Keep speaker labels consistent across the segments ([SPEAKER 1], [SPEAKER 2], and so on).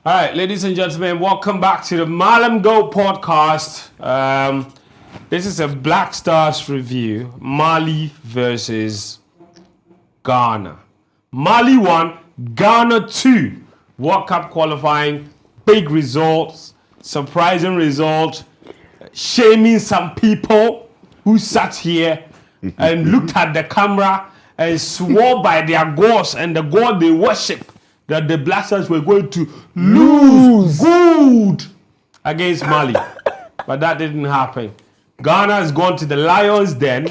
[SPEAKER 1] All right, ladies and gentlemen, welcome back to the Mallam Go podcast. This is a Black Stars review. Mali versus Ghana. Mali 1, Ghana 2. World Cup qualifying, big results, surprising results, shaming some people who sat here and looked at the camera and swore by their gods and the god they worship that the Black Stars were going to lose good against Mali. But that didn't happen. Ghana has gone to the Lions Den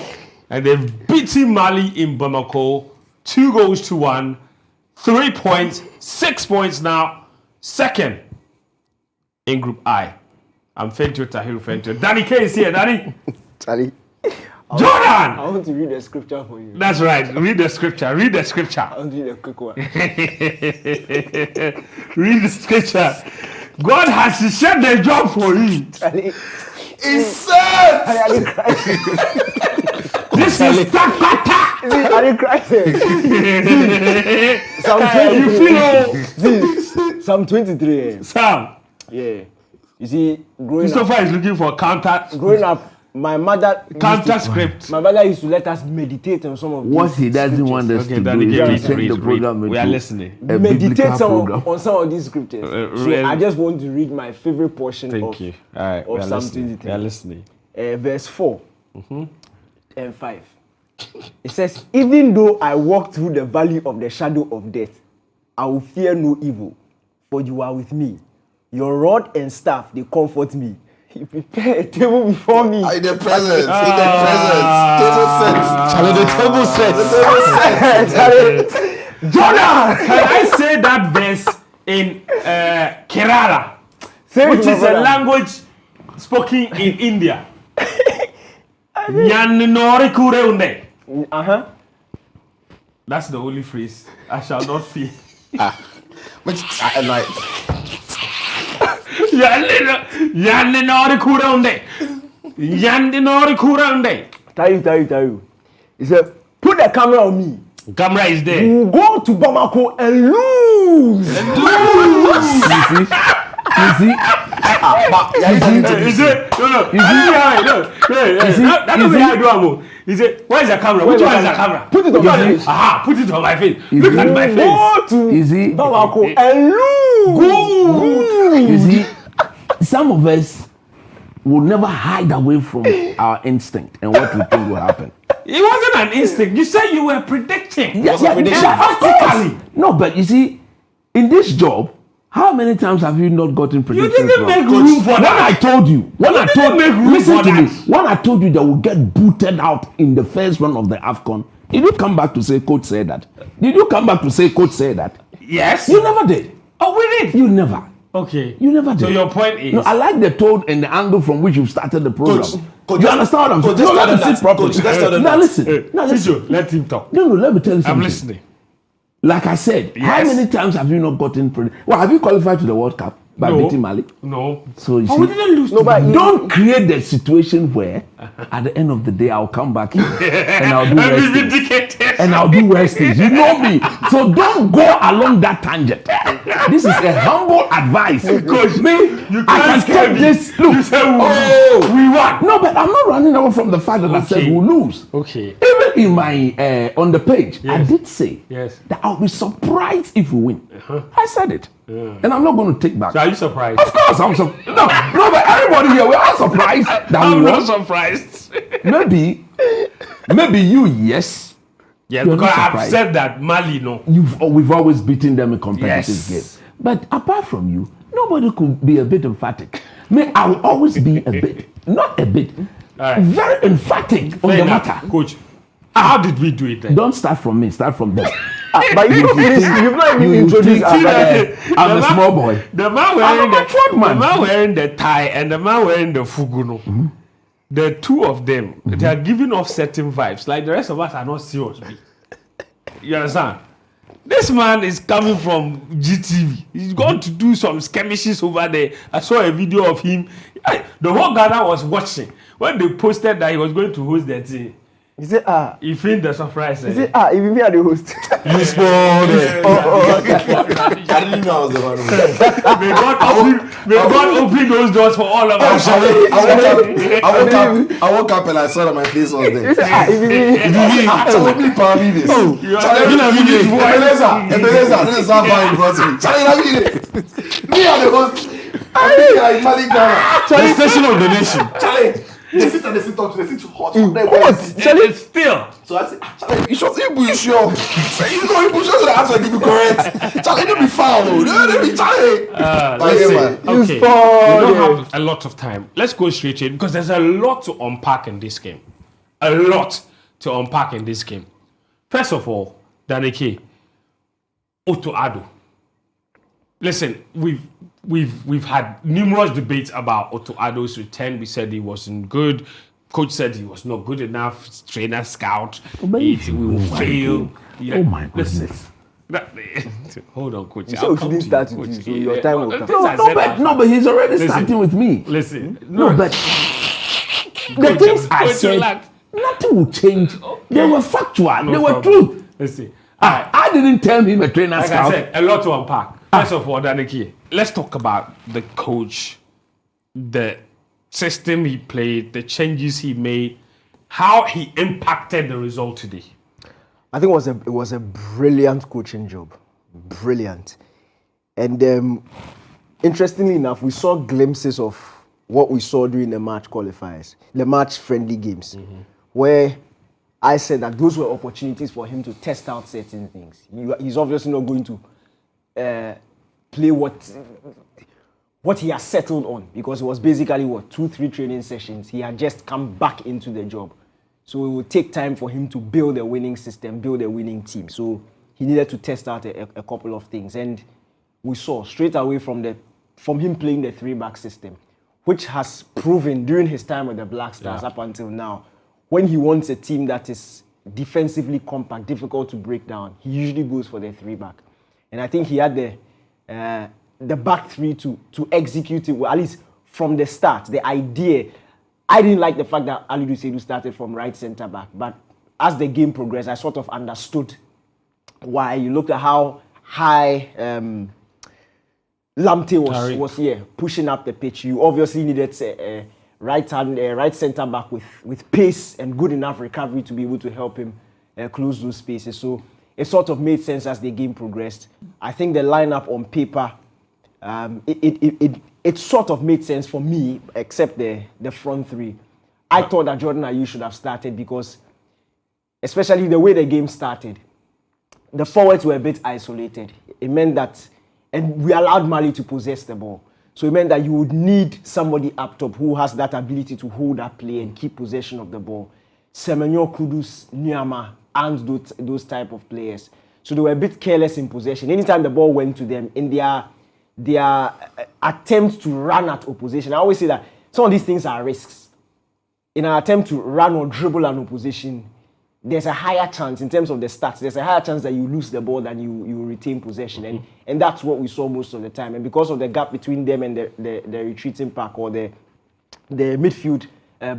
[SPEAKER 1] and they've beaten Mali in Bamako 2-1, 3 points, 6 points now, second in Group I. I'm Fentu Tahiru Fentu. Danny K is here, Danny.
[SPEAKER 2] Charlie.
[SPEAKER 1] Jordan!
[SPEAKER 2] I want to read the scripture for you.
[SPEAKER 1] That's right. Read the scripture.
[SPEAKER 2] I want to read a quick one.
[SPEAKER 1] Read the scripture. God has set the job for you.
[SPEAKER 2] Charlie.
[SPEAKER 1] It's set!
[SPEAKER 2] Charlie,
[SPEAKER 1] This is Takata!
[SPEAKER 2] Charlie crisis. Psalm 23.
[SPEAKER 1] Sam.
[SPEAKER 2] Yeah. You see,
[SPEAKER 1] Christopher is looking for counter.
[SPEAKER 2] Growing up, my mother
[SPEAKER 1] Script.
[SPEAKER 2] My mother used to let us meditate on some of these
[SPEAKER 3] what he doesn't want us to do is to take the program
[SPEAKER 1] we are listening.
[SPEAKER 2] meditate on some of these scriptures. So I just want to read my favorite portion
[SPEAKER 1] Thank you. All right,
[SPEAKER 2] of Psalm 23.
[SPEAKER 1] We are listening.
[SPEAKER 2] Verse 4 and 5. It says, even though I walk through the valley of the shadow of death, I will fear no evil, for you are with me. Your rod and staff, they comfort me. You prepare a table before me.
[SPEAKER 4] In the presence. Table sets.
[SPEAKER 1] Jordan, can I say that verse in Kerala, which is a language spoken in India? That's the only phrase. I shall not fear.
[SPEAKER 2] Tell you. He said, put the camera on me.
[SPEAKER 1] Camera is there.
[SPEAKER 2] We'll go to Bamako and lose.
[SPEAKER 3] You see?
[SPEAKER 1] He said, where's the camera? Which one is the camera?
[SPEAKER 2] Put it on my face.
[SPEAKER 1] Put it on my face. Look at my face.
[SPEAKER 2] Go to Bamako and lose.
[SPEAKER 3] You see, some of us will never hide away from our instinct and what we think will happen.
[SPEAKER 1] It wasn't an instinct. You said you were predicting.
[SPEAKER 3] Yes, practically. No, but you see, in this job, how many times have you not gotten predictions
[SPEAKER 1] You didn't make room for that.
[SPEAKER 3] I told you. Listen to me. When I told you that we'll get booted out in the first round of the AFCON, did you come back to say coach said that? Did you come back to say coach said that?
[SPEAKER 1] Yes.
[SPEAKER 3] You never did.
[SPEAKER 1] Oh, we did.
[SPEAKER 3] You never.
[SPEAKER 1] Okay.
[SPEAKER 3] You never did.
[SPEAKER 1] So your point is?
[SPEAKER 3] No, I like the tone and the angle from which you started the program.
[SPEAKER 4] Coach,
[SPEAKER 3] you understand what I'm saying?
[SPEAKER 4] Coach,
[SPEAKER 3] let me sit properly. Now listen. Now listen.
[SPEAKER 1] Let him talk.
[SPEAKER 3] No, let me tell you something.
[SPEAKER 1] I'm listening.
[SPEAKER 3] Like I said, how many times have you not gotten well, have you qualified to the World Cup by beating Mali?
[SPEAKER 1] No.
[SPEAKER 3] So you see,
[SPEAKER 1] we didn't lose.
[SPEAKER 2] No, but
[SPEAKER 3] don't create the situation where at the end of the day I'll come back here and I'll do worse things. And I'll do worse things. You know me. So don't go along that tangent. This is a humble advice.
[SPEAKER 1] Coach,
[SPEAKER 3] I can take this. Look,
[SPEAKER 1] you said we won.
[SPEAKER 3] No, but I'm not running away from the fact that I said we'll lose.
[SPEAKER 1] Okay.
[SPEAKER 3] Even in my on the page, I did say that I'll be surprised if we win. I said it, and I'm not going to take back.
[SPEAKER 1] So are you surprised?
[SPEAKER 3] Of course, I'm surprised. No, but everybody here, we're all surprised that
[SPEAKER 1] I'm
[SPEAKER 3] we
[SPEAKER 1] not
[SPEAKER 3] won.
[SPEAKER 1] surprised.
[SPEAKER 3] Maybe you, yes.
[SPEAKER 1] Yes,
[SPEAKER 3] You're
[SPEAKER 1] because
[SPEAKER 3] not
[SPEAKER 1] I've
[SPEAKER 3] surprised.
[SPEAKER 1] said that Mali, no.
[SPEAKER 3] We've always beaten them in competitive
[SPEAKER 1] Yes.
[SPEAKER 3] games. But apart from you, nobody could be a bit emphatic. I will always be a bit, not a bit, very emphatic on the matter.
[SPEAKER 1] Coach, how did we do it then?
[SPEAKER 3] Don't start from me, start from them.
[SPEAKER 2] But you've not even introduced
[SPEAKER 3] I'm a small boy.
[SPEAKER 1] The man wearing the tie and the man wearing the fuguno. The two of them, they are giving off certain vibes. Like the rest of us are not serious. You understand? This man is coming from GTV. He's going to do some skirmishes over there. I saw a video of him. The whole Ghana was watching when they posted that he was going to host that thing.
[SPEAKER 2] He said,
[SPEAKER 1] You think the surprise?
[SPEAKER 2] He said, if you are the host.
[SPEAKER 4] You spoiled it. I didn't know I was the one who.
[SPEAKER 1] May God open those doors for all of us.
[SPEAKER 4] I woke up and I saw that my face was there.
[SPEAKER 2] He said, if you
[SPEAKER 4] Charlie, please power me this. Ebenezer, this is how far you got me. Charlie, let me this. Me and the host. I think like Malik Ghana.
[SPEAKER 1] The station of the nation.
[SPEAKER 4] Charlie, they sit and they sit up to, they sit hot.
[SPEAKER 1] Charlie, still.
[SPEAKER 4] So I said, Charlie, you should be sure. Say, you know, you should answer give you correct. Charlie, don't be foul. Don't be Charlie.
[SPEAKER 1] Okay, we don't have a lot of time. Let's go straight in because there's a lot to unpack in this game. A lot to unpack in this game. First of all, Daneke, Otto Addo. Listen, we've had numerous debates about Otto Addo's return. We said he wasn't good. Coach said he was not good enough. Trainer, scout, we will fail. Yeah.
[SPEAKER 3] Oh my goodness.
[SPEAKER 1] Hold on, coach.
[SPEAKER 2] So you didn't start with you, so your time will come.
[SPEAKER 3] No, but he's already starting with me.
[SPEAKER 1] Listen,
[SPEAKER 3] No, but the things I said, nothing will change. They were factual. They were truth.
[SPEAKER 1] Listen,
[SPEAKER 3] I didn't tell him a trainer
[SPEAKER 1] like
[SPEAKER 3] scout.
[SPEAKER 1] I said, a lot to unpack. First of all, Daneke, let's talk about the coach, the system he played, the changes he made, how he impacted the result today.
[SPEAKER 2] I think it was a brilliant coaching job. Brilliant. And interestingly enough, we saw glimpses of what we saw during the March qualifiers, the March friendly games, where I said that those were opportunities for him to test out certain things. He's obviously not going to play what he has settled on, because it was basically 2-3 training sessions. He had just come back into the job. So it would take time for him to build a winning system, build a winning team. So he needed to test out a couple of things. And we saw straight away from him playing the 3-back system, which has proven during his time with the Black Stars up until now, when he wants a team that is defensively compact, difficult to break down, he usually goes for the 3-back. And I think he had the back three to execute it well, at least from the start. The idea, I didn't like the fact that Alidu Seidu started from right centre back, but as the game progressed, I sort of understood why. You looked at how high Lamte was here, pushing up the pitch. You obviously needed a right centre back with pace and good enough recovery to be able to help him close those spaces. So it sort of made sense as the game progressed. I think the lineup on paper, it sort of made sense for me, except the front three. I thought that Jordan Ayew should have started because, especially the way the game started, the forwards were a bit isolated. It meant that, and we allowed Mali to possess the ball. So it meant that you would need somebody up top who has that ability to hold that play and keep possession of the ball. Semenyo, Kudus, Nyama, and those type of players. So they were a bit careless in possession. Anytime the ball went to them, in their attempt to run at opposition, I always say that some of these things are risks. In an attempt to run or dribble an opposition, there's a higher chance in terms of the stats. There's a higher chance that you lose the ball than you retain possession, and that's what we saw most of the time. And because of the gap between them and the retreating pack or the midfield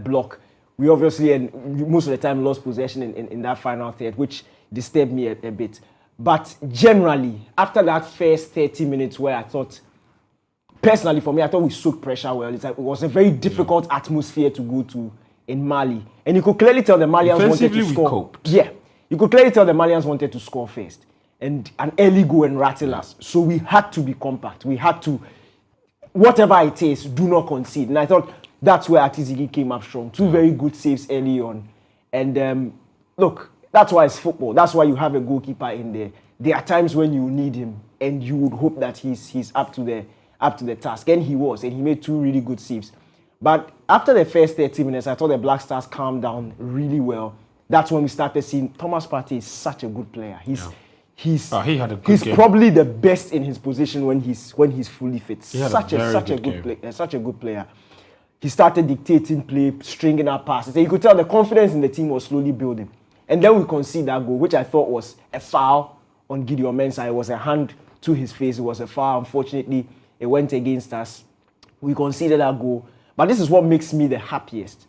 [SPEAKER 2] block, we obviously and most of the time lost possession in that final third, which disturbed me a bit. But generally, after that first 30 minutes, where I thought, personally for me, I thought we soaked pressure well. It was a very difficult atmosphere to go to in Mali. And you could clearly tell the Malians wanted to score.
[SPEAKER 1] Coped.
[SPEAKER 2] Yeah. You could clearly tell the Malians wanted to score first. And an early go and rattle us. So we had to be compact. We had to, whatever it is, do not concede. And I thought that's where Atizigi came up strong. 2 very good saves early on. And look, that's why it's football. That's why you have a goalkeeper in there. There are times when you need him and you would hope that he's up to the task. And he was. And he made 2 really good saves. But after the first 30 minutes, I thought the Black Stars calmed down really well. That's when we started seeing Thomas Partey is such a good player. He had a good game. Probably the best in his position when he's fully fit. Such a good player. He started dictating play, stringing up passes. And you could tell the confidence in the team was slowly building. And then we conceded that goal, which I thought was a foul on Gideon Mensah. It was a hand to his face. It was a foul. Unfortunately, it went against us. We conceded that goal. But this is what makes me the happiest.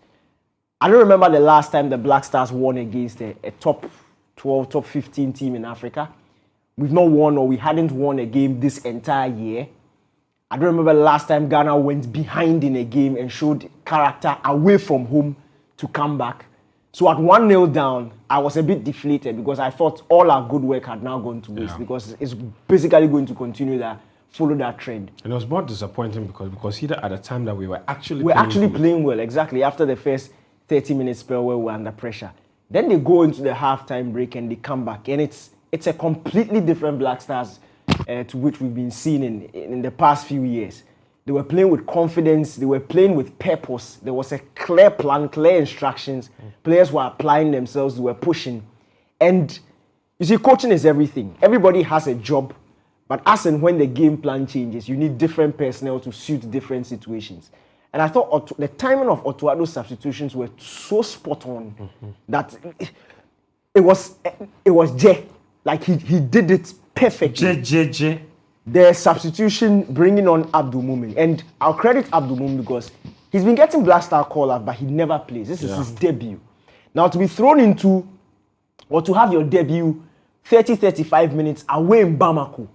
[SPEAKER 2] I don't remember the last time the Black Stars won against a top 12, top 15 team in Africa. We've not won, or we hadn't won a game this entire year. I don't remember the last time Ghana went behind in a game and showed character away from home to come back. So at 1-0 down, I was a bit deflated because I thought all our good work had now gone to waste because it's basically going to continue that, follow that trend.
[SPEAKER 1] And it was more disappointing because either at the time that we were actually
[SPEAKER 2] playing well, exactly, after the first 30 minutes spell where we were under pressure. Then they go into the halftime break and they come back. And it's a completely different Black Stars to which we've been seeing in the past few years. They were playing with confidence. They were playing with purpose. There was a clear plan, clear instructions. Players were applying themselves. They were pushing. And you see, coaching is everything. Everybody has a job. But as and when the game plan changes, you need different personnel to suit different situations. And I thought the timing of Otuado's substitutions were so spot on that it was J. Like he did it perfectly.
[SPEAKER 1] J.
[SPEAKER 2] The substitution bringing on Abdul Mumin, and I'll credit Abdul Mumin because he's been getting Black Star call-up, but he never plays. This is his debut. Now to be thrown into, or to have your debut 30-35 minutes away in Bamako,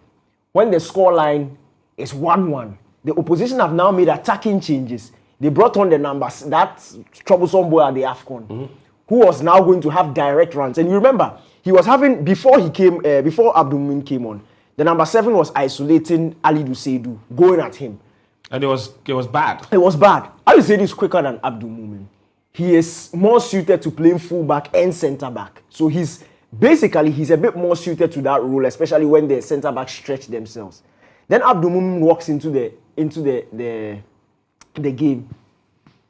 [SPEAKER 2] when the scoreline is 1-1, the opposition have now made attacking changes. They brought on the numbers, that troublesome boy at the AFCON, who was now going to have direct runs. And you remember, he was having, before Abdul Mumin came on, the number 7 was isolating Ali Duseidu, going at him.
[SPEAKER 1] And it was bad.
[SPEAKER 2] It was bad. Ali Duseidu is quicker than Abdul Mumin. He is more suited to playing fullback and centre back. So he's a bit more suited to that role, especially when the centre backs stretch themselves. Then Abdul Mumin walks into the game.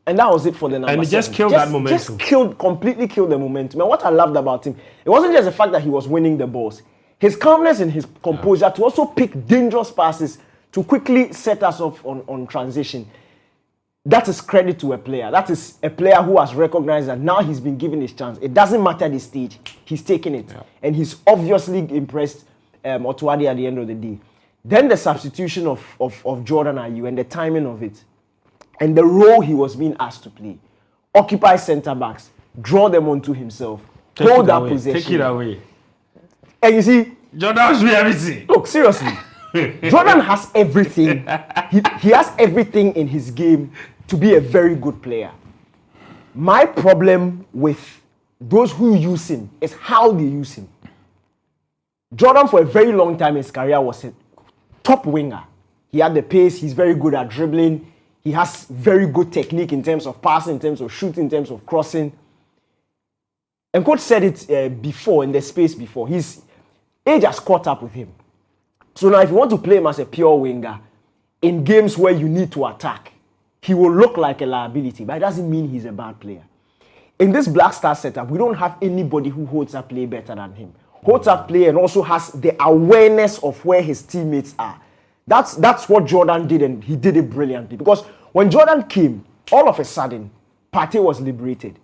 [SPEAKER 2] And that was it for the number 7.
[SPEAKER 1] And he just killed that momentum.
[SPEAKER 2] Completely killed the momentum. And what I loved about him, it wasn't just the fact that he was winning the balls. His calmness and his composure to also pick dangerous passes to quickly set us off on transition. That is credit to a player. That is a player who has recognized that now he's been given his chance. It doesn't matter the stage. He's taking it. Yeah. And he's obviously impressed Otuade at the end of the day. Then the substitution of Jordan Ayew and the timing of it. And the role he was being asked to play. Occupy centre backs. Draw them onto himself. Hold that possession.
[SPEAKER 1] Take it away.
[SPEAKER 2] And you see,
[SPEAKER 1] Jordan has everything.
[SPEAKER 2] Look, seriously. Jordan has everything. He has everything in his game to be a very good player. My problem with those who use him is how they use him. Jordan, for a very long time in his career, was a top winger. He had the pace. He's very good at dribbling. He has very good technique in terms of passing, in terms of shooting, in terms of crossing. And coach said it before, in the space before. His age has caught up with him. So now if you want to play him as a pure winger, in games where you need to attack, he will look like a liability, but it doesn't mean he's a bad player. In this Black Star setup, we don't have anybody who holds up play better than him. Holds up play and also has the awareness of where his teammates are. That's what Jordan did, and he did it brilliantly. Because when Jordan came, all of a sudden, Partey was liberated.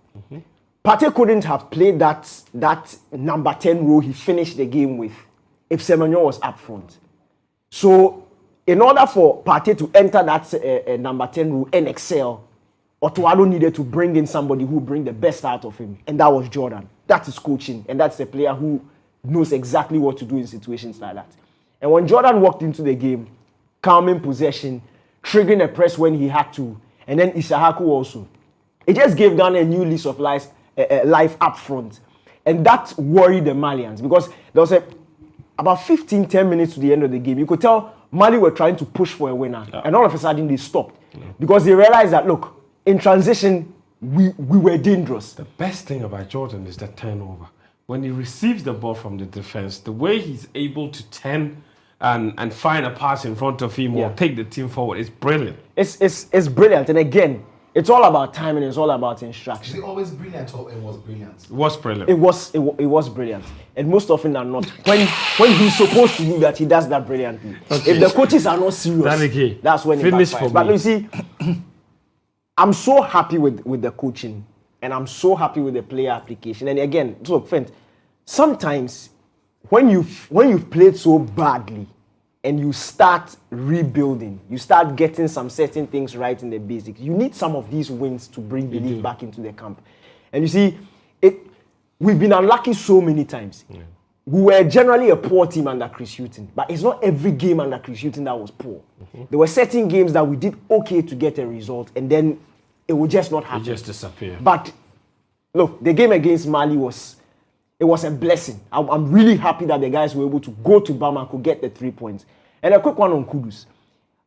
[SPEAKER 2] Partey couldn't have played that number 10 role he finished the game with if Semenyo was up front. So, in order for Partey to enter that number 10 role and excel, Otuado needed to bring in somebody who bring the best out of him, and that was Jordan. That is coaching, and that's a player who knows exactly what to do in situations like that. And when Jordan walked into the game, calming possession, triggering a press when he had to, and then Isahaku also, it just gave Ghana a new lease of life up front. And that worried the Malians because there was about 15-10 minutes to the end of the game. You could tell Mali were trying to push for a winner. Yeah. And all of a sudden they stopped. Yeah. Because they realized that, look, in transition, we were dangerous.
[SPEAKER 1] The best thing about Jordan is the turnover. When he receives the ball from the defense, the way he's able to turn and find a pass in front of him or take the team forward is brilliant.
[SPEAKER 2] It's brilliant. And again, it's all about timing. It's all about instruction.
[SPEAKER 4] Is it always brilliant or it was brilliant?
[SPEAKER 1] It was brilliant.
[SPEAKER 2] It was brilliant. And most often than not, when he's supposed to do that, he does that brilliantly. Okay. If the coaches are not serious, that's when it backfires. But you see, I'm so happy with the coaching, and I'm so happy with the player application. And again, so friend, sometimes when you've played so badly and you start rebuilding, you start getting some certain things right in the basics, you need some of these wins to bring belief back into the camp. And you see, we've been unlucky so many times. Yeah. We were generally a poor team under Chris Hughton, but it's not every game under Chris Hughton that was poor. Mm-hmm. There were certain games that we did okay to get a result, and then it would just not happen.
[SPEAKER 1] It just disappeared.
[SPEAKER 2] But look, the game against Mali was a blessing. I'm really happy that the guys were able to go to Bama and could get the 3 points. And a quick one on Kudus.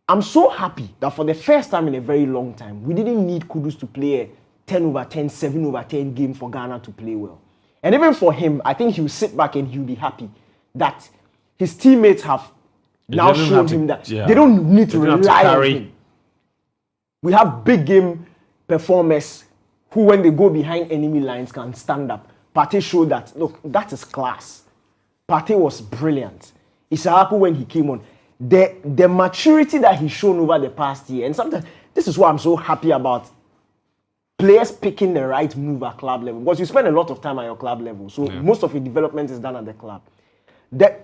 [SPEAKER 2] I'm so happy that for the first time in a very long time, we didn't need Kudus to play a 10/10, 7/10 game for Ghana to play well. And even for him, I think he'll sit back and he'll be happy that his teammates have now shown him that they don't need to rely on him. We have big game performers who, when they go behind enemy lines, can stand up. Partey showed that, look, that is class. Partey was brilliant. Isahaku, when he came on, the maturity that he's shown over the past year, and sometimes this is why I'm so happy about players picking the right move at club level, because you spend a lot of time at your club level, so most of your development is done at the club.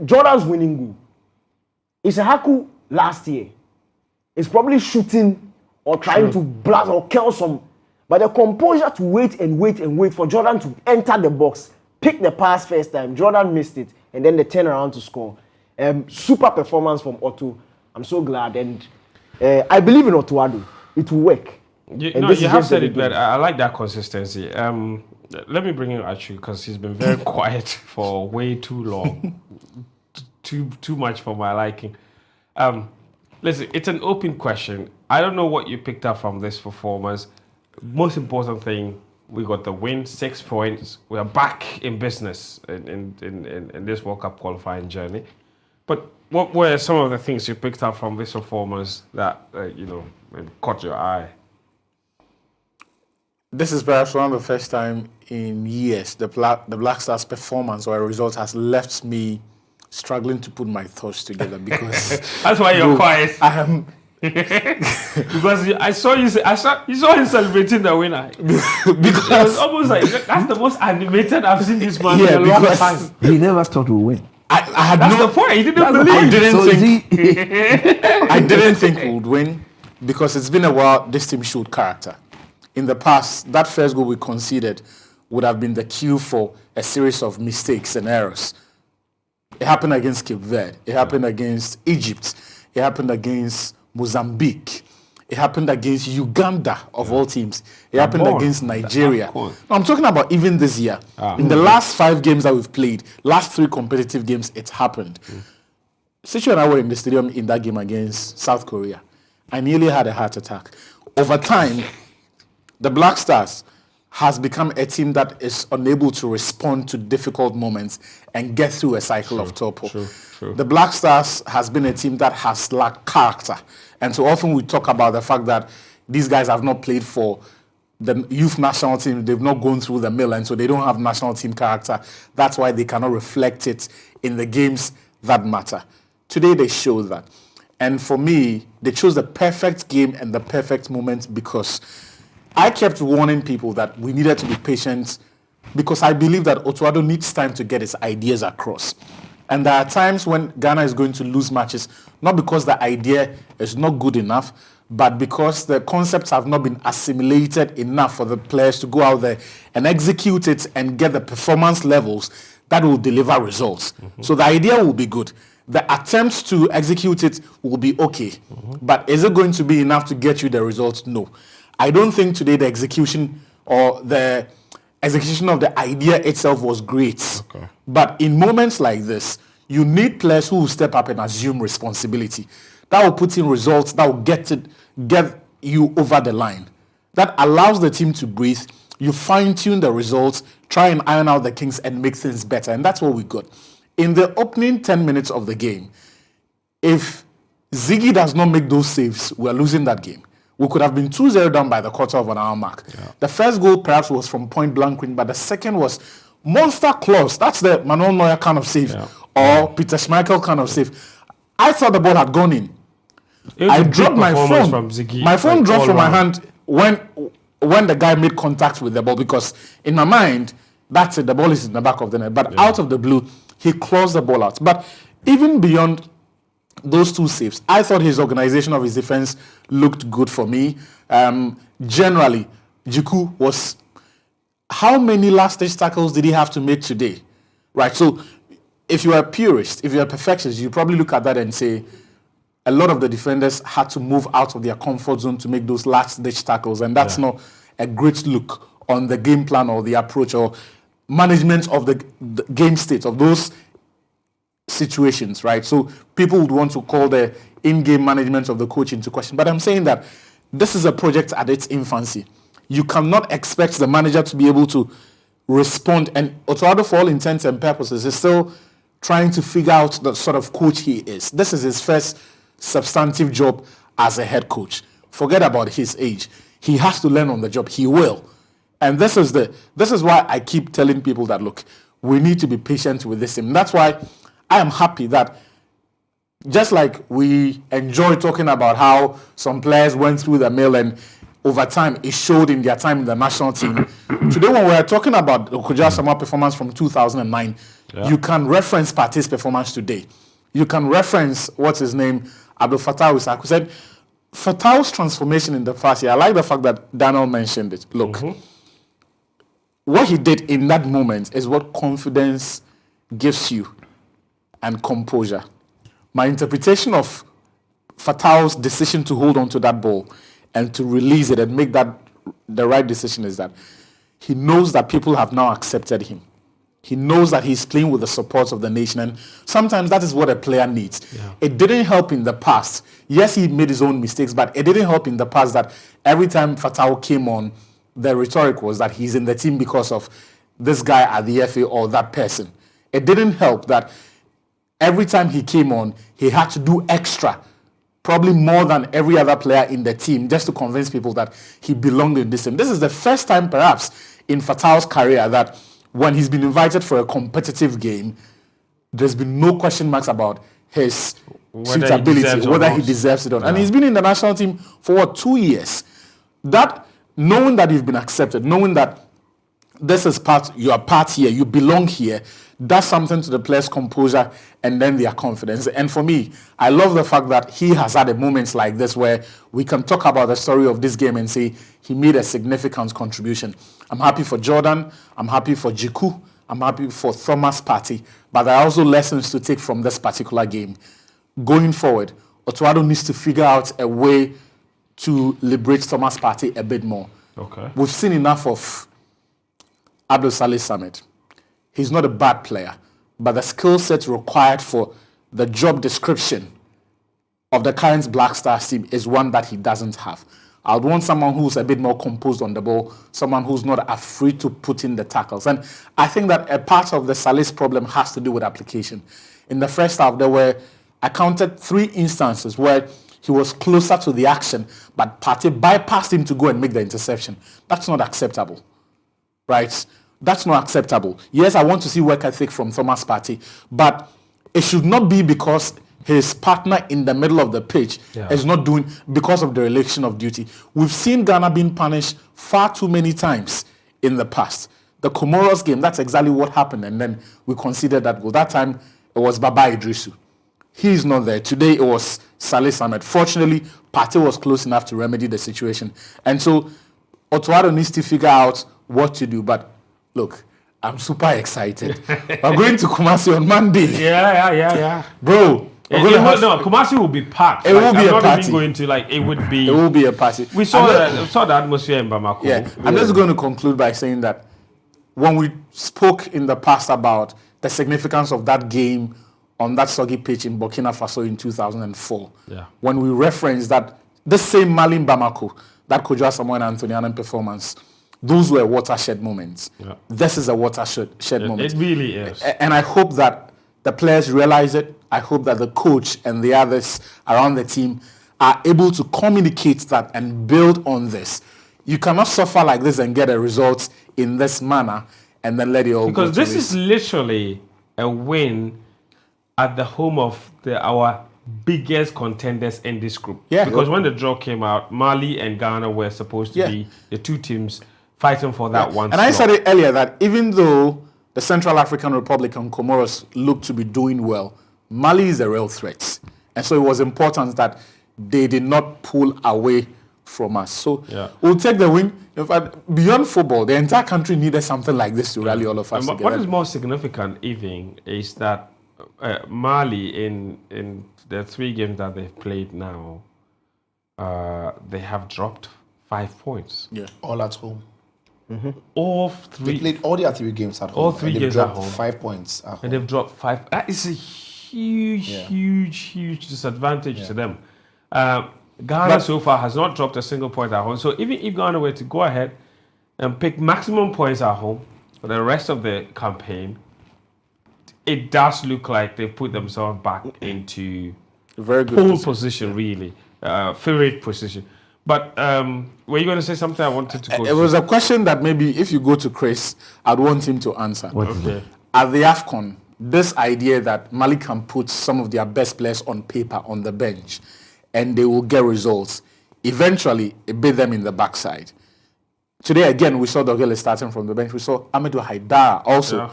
[SPEAKER 2] Jordan's winning goal, Isahaku last year is probably shooting or trying to blast or kill some, but the composure to wait for Jordan to enter the box, pick the pass first time, Jordan missed it, and then they turn around to score. Super performance from Otto. I'm so glad, and I believe in Otuado. It will work.
[SPEAKER 1] You have said it, but I like that consistency. Let me bring in Achu, because he's been very quiet for way too long. too much for my liking. Listen, it's an open question. I don't know what you picked up from this performance. Most important thing, we got the win, 6 points. We are back in business in this World Cup qualifying journey. But what were some of the things you picked up from this performance that caught your eye?
[SPEAKER 4] This is perhaps one of the first time in years the Black Stars' performance or a result has left me struggling to put my thoughts together, because
[SPEAKER 1] that's why you're quiet.
[SPEAKER 4] I am
[SPEAKER 1] because I saw you celebrating the winner. Because it was almost like that's the most animated I've seen this man in a long time.
[SPEAKER 3] He never thought we'd win.
[SPEAKER 4] I had
[SPEAKER 1] that's the point. He didn't believe.
[SPEAKER 4] I didn't think we would win, because it's been a while this team showed character. In the past, that first goal we conceded would have been the cue for a series of mistakes and errors. It happened against Cape Verde. It happened against Egypt. It happened against Mozambique. It happened against Uganda, of all teams. It happened against Nigeria. No, I'm talking about even this year. In the last 5 games that we've played, last 3 competitive games, it's happened. Sichu and I were in the stadium in that game against South Korea. I nearly had a heart attack. Over time, the Black Stars has become a team that is unable to respond to difficult moments and get through a cycle of torpor. The Black Stars has been a team that has lacked character. And so often we talk about the fact that these guys have not played for the youth national team. They've not gone through the mill, and so they don't have national team character. That's why they cannot reflect it in the games that matter. Today they showed that. And for me, they chose the perfect game and the perfect moment, because I kept warning people that we needed to be patient, because I believe that Otuado needs time to get his ideas across. And there are times when Ghana is going to lose matches, not because the idea is not good enough, but because the concepts have not been assimilated enough for the players to go out there and execute it and get the performance levels that will deliver results. So the idea will be good. The attempts to execute it will be okay. But is it going to be enough to get you the results? No. I don't think today the execution or the execution of the idea itself was great. But in moments like this, you need players who will step up and assume responsibility. That will put in results, that will get you over the line. That allows the team to breathe. You fine-tune the results, try and iron out the kinks and make things better. And that's what we got. In the opening 10 minutes of the game, if Ziggy does not make those saves, we're losing that game. We could have been 2-0 down by the quarter of an hour mark. The first goal perhaps was from point blank range, but the second was monster clause. That's the Manuel Neuer kind of save, or Peter Schmeichel kind of save. I thought the ball had gone in. I dropped my phone. My phone dropped from my hand when the guy made contact with the ball, because in my mind, that's it. The ball is in the back of the net. But out of the blue, he closed the ball out. But even beyond those 2 saves, I thought his organization of his defense looked good for me. Generally, Jiku how many last-stage tackles did he have to make today? Right, so if you are a purist, if you're a perfectionist, you probably look at that and say, a lot of the defenders had to move out of their comfort zone to make those last-ditch tackles, and that's not a great look on the game plan or the approach or management of the game state of those situations, right? So people would want to call the in-game management of the coach into question. But I'm saying that this is a project at its infancy. You cannot expect the manager to be able to respond. And Otuado, for all intents and purposes, is still trying to figure out the sort of coach he is. This is his first substantive job as a head coach. Forget about his age. He has to learn on the job. He will. And this is why I keep telling people that, look, we need to be patient with this team. That's why I am happy that just like we enjoy talking about how some players went through the mill and over time it showed in their time in the national team. Today when we're talking about the Kudus summer performance from 2009, you can reference Partey's performance today. You can reference, what's his name, Abdul Fattah Wissaku. Who said, Fattah's transformation in the past year, I like the fact that Daniel mentioned it. Look, what he did in that moment is what confidence gives you and composure. My interpretation of Fattah's decision to hold on to that ball and to release it and make that the right decision is that he knows that people have now accepted him. He knows that he's playing with the support of the nation, and sometimes that is what a player needs. It didn't help in the past. Yes, he made his own mistakes, but it didn't help in the past that every time Fattah came on, the rhetoric was that he's in the team because of this guy at the FA or that person. It didn't help that every time he came on, he had to do extra, probably more than every other player in the team, just to convince people that he belonged in this team. This is the first time, perhaps, in Fattah's career that when he's been invited for a competitive game, there's been no question marks about his suitability, whether he deserves it or not. And he's been in the national team for 2 years. That, knowing that you've been accepted, knowing that this is you are part here, you belong here, does something to the players' composure and then their confidence. And for me, I love the fact that he has had moments like this where we can talk about the story of this game and say he made a significant contribution. I'm happy for Jordan. I'm happy for Jiku. I'm happy for Thomas Partey. But there are also lessons to take from this particular game. Going forward, Otuado needs to figure out a way to liberate Thomas Partey a bit more.
[SPEAKER 1] Okay.
[SPEAKER 4] We've seen enough of Abdul Saleh Samet. He's not a bad player, but the skill set required for the job description of the current Black Stars team is one that he doesn't have. I would want someone who's a bit more composed on the ball, someone who's not afraid to put in the tackles. And I think that a part of the Saleh's problem has to do with application. In the first half, I counted 3 instances where he was closer to the action, but Partey bypassed him to go and make the interception. That's not acceptable, right? That's not acceptable. Yes, I want to see work ethic from Thomas Partey, but it should not be because his partner in the middle of the pitch is not doing because of the relation of duty. We've seen Ghana being punished far too many times in the past. The Comoros game, that's exactly what happened, and then we considered that goal. That time, it was Baba Idrisu. He's not there. Today, it was Saleh Samet. Fortunately, Partey was close enough to remedy the situation. And so, Otuado needs to figure out what to do, but look, I'm super excited. We're going to Kumasi on Monday.
[SPEAKER 1] Yeah.
[SPEAKER 4] Bro,
[SPEAKER 1] Kumasi will be packed.
[SPEAKER 4] It will be a party.
[SPEAKER 1] Even going to it would be.
[SPEAKER 4] It will be a party.
[SPEAKER 1] We saw the atmosphere in Bamako.
[SPEAKER 4] Yeah, I'm just going to conclude by saying that when we spoke in the past about the significance of that game on that soggy pitch in Burkina Faso in 2004, when we referenced that the same Mallam Bamako, that Kojo Samuel and Antonian performance, those were watershed moments. This is a watershed moment.
[SPEAKER 1] It really is.
[SPEAKER 4] And I hope that the players realize it. I hope that the coach and the others around the team are able to communicate that and build on this. You cannot suffer like this and get a result in this manner and then let it all go.
[SPEAKER 1] Because this is literally a win at the home of our biggest contenders in this group. Because when the draw came out, Mali and Ghana were supposed to be the 2 teams fighting for that one
[SPEAKER 4] slot. And I said it earlier that even though the Central African Republic and Comoros look to be doing well, Mali is a real threat. And so it was important that they did not pull away from us. So
[SPEAKER 1] Yeah.
[SPEAKER 4] we'll take the win. In fact, beyond football, the entire country needed something like this to rally all of us
[SPEAKER 1] And
[SPEAKER 4] together.
[SPEAKER 1] what is more significant, even, is that Mali, in the 3 games that they've played now, they have dropped 5 points.
[SPEAKER 4] Yeah.
[SPEAKER 5] All at home.
[SPEAKER 1] All
[SPEAKER 5] They
[SPEAKER 1] 3,
[SPEAKER 5] played all their 3 games at home.
[SPEAKER 1] All 3
[SPEAKER 5] and they've
[SPEAKER 1] games at
[SPEAKER 5] dropped
[SPEAKER 1] home.
[SPEAKER 5] 5 points at home.
[SPEAKER 1] and they've dropped 5. That is a huge disadvantage to them. Ghana so far has not dropped a single point at home. So even if Ghana were to go ahead and pick maximum points at home for the rest of the campaign, it does look like they put themselves back into
[SPEAKER 4] Very good.
[SPEAKER 1] pole position, really, favorite position. But were you going to say something? I wanted to go.
[SPEAKER 4] It was a question that maybe if you go to Chris, I'd want him to answer.
[SPEAKER 1] Okay.
[SPEAKER 4] At the AFCON, this idea that Mali can put some of their best players on paper on the bench and they will get results, eventually it bit them in the backside. Today, again, we saw Dogele starting from the bench. We saw Amadou Haidara also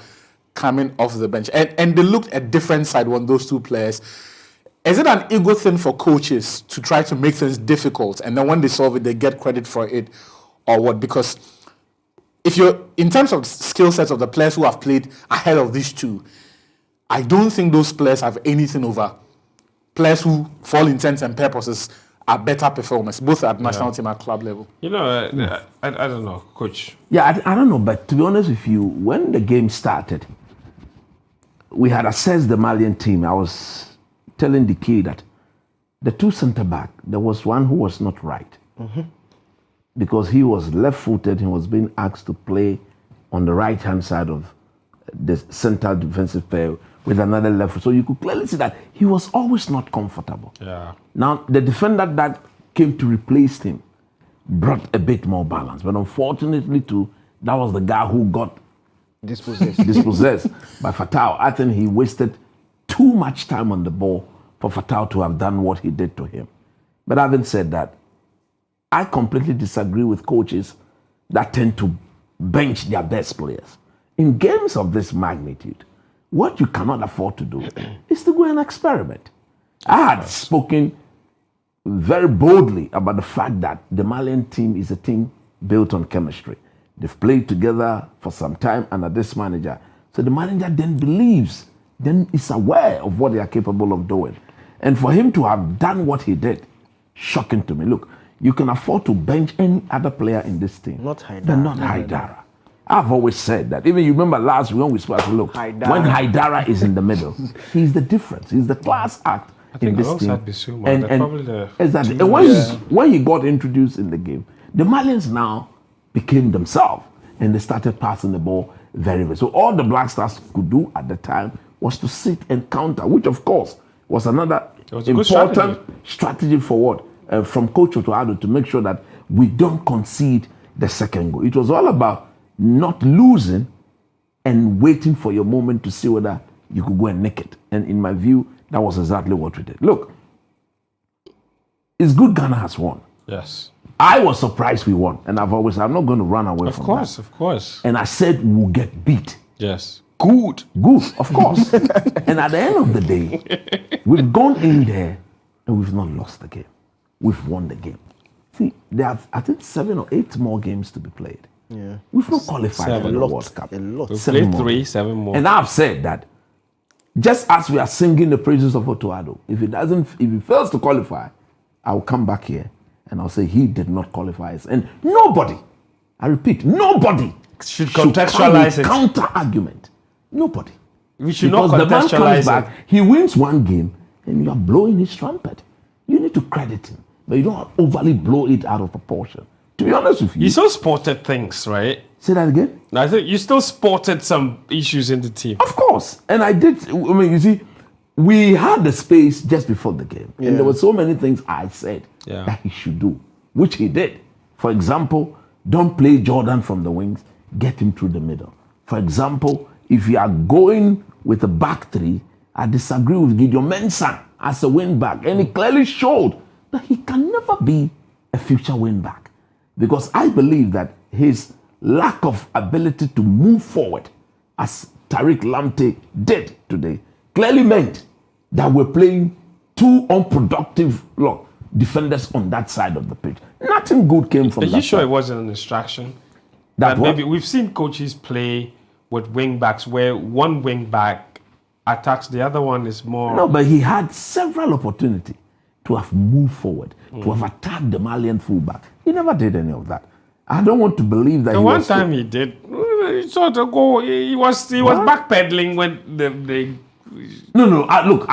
[SPEAKER 4] coming off the bench. And they looked a different side when those 2 players. Is it an ego thing for coaches to try to make things difficult and then when they solve it, they get credit for it, or what? Because if you're, in terms of skill sets of the players who have played ahead of these 2, I don't think those players have anything over players who, for all intents and purposes, are better performers, both at national team and club level.
[SPEAKER 1] You know, I don't know, Coach.
[SPEAKER 3] Yeah, I don't know, but to be honest with you, when the game started, we had assessed the Malian team. I was telling the kid that the 2 centre-back, there was one who was not right. Because he was left-footed, he was being asked to play on the right-hand side of the centre defensive pair with another left foot. So you could clearly see that he was always not comfortable.
[SPEAKER 1] Yeah.
[SPEAKER 3] Now, the defender that came to replace him brought a bit more balance. But unfortunately, too, that was the guy who got dispossessed by Fatau. I think he wasted too much time on the ball for Fatau to have done what he did to him. But having said that, I completely disagree with coaches that tend to bench their best players. In games of this magnitude, what you cannot afford to do is to go and experiment. I had spoken very boldly about the fact that the Malian team is a team built on chemistry. They've played together for some time under this manager. So the manager then believes, then is aware of what they are capable of doing. And for him to have done what he did, shocking to me. Look, you can afford to bench any other player in this team.
[SPEAKER 2] Not Haidara.
[SPEAKER 3] But not Haidara. I've always said that. Even you remember last week when we spoke, look,
[SPEAKER 2] Haidara.
[SPEAKER 3] when Haidara is in the middle, he's the difference. He's the class act in this team.
[SPEAKER 1] Bissouma, they're probably the
[SPEAKER 3] exactly.
[SPEAKER 1] two
[SPEAKER 3] And when he got introduced in the game, the Malians now became themselves and they started passing the ball very well. So all the Black Stars could do at the time was to sit and counter, which of course was another
[SPEAKER 1] was a good
[SPEAKER 3] important strategy for what? From Coach Otoado to make sure that we don't concede the second goal. It was all about not losing and waiting for your moment to see whether you could go and nick it. And in my view, that was exactly what we did. Look, it's good Ghana has won.
[SPEAKER 1] Yes.
[SPEAKER 3] I was surprised we won. And I'm not going to run away from that.
[SPEAKER 1] Of course.
[SPEAKER 3] And I said we'll get beat.
[SPEAKER 1] Yes.
[SPEAKER 3] Good, of course. And at the end of the day, we've gone in there and we've not lost the game. We've won the game. See, there are, I think, 7 or 8 more games to be played.
[SPEAKER 2] Yeah.
[SPEAKER 3] We've not qualified for the World Cup.
[SPEAKER 2] A lot.
[SPEAKER 1] We've
[SPEAKER 3] 7
[SPEAKER 1] played
[SPEAKER 3] more.
[SPEAKER 1] 7 more.
[SPEAKER 3] And I've said that just as we are singing the praises of Otoado, if he fails to qualify, I'll come back here and I'll say he did not qualify. And nobody, I repeat, nobody
[SPEAKER 1] should contextualize it.
[SPEAKER 3] Counter argument. Nobody.
[SPEAKER 1] We should
[SPEAKER 3] Because
[SPEAKER 1] not
[SPEAKER 3] the man
[SPEAKER 1] contextualize
[SPEAKER 3] comes back, he wins one game, and you are blowing his trumpet. You need to credit him, but you don't overly blow it out of proportion. To be honest with you,
[SPEAKER 1] You still spotted things, right?
[SPEAKER 3] say that again.
[SPEAKER 1] I think you still spotted some issues in the team.
[SPEAKER 3] Of course, and I did. I mean, you see, we had the space just before the game, and there were so many things I said that he should do, which he did. For example, don't play Jordan from the wings, get him through the middle. For example, if you are going with a back 3, I disagree with Gideon Mensah as a wing back, and he clearly showed that he can never be a future wing back, because I believe that his lack of ability to move forward, as Tariq Lamptey did today, clearly meant that we're playing 2 unproductive defenders on that side of the pitch. Nothing good came from
[SPEAKER 1] Are
[SPEAKER 3] that
[SPEAKER 1] you sure
[SPEAKER 3] side.
[SPEAKER 1] it wasn't an distraction?
[SPEAKER 3] That what?
[SPEAKER 1] Maybe we've seen coaches play with wing backs where one wing back attacks, the other one is more.
[SPEAKER 3] No, but he had several opportunities to have moved forward, to have attacked the Malian fullback. He never did any of that. I don't want to believe that.
[SPEAKER 1] The one time he did, he sort of go. He was backpedaling when the
[SPEAKER 3] No. Look.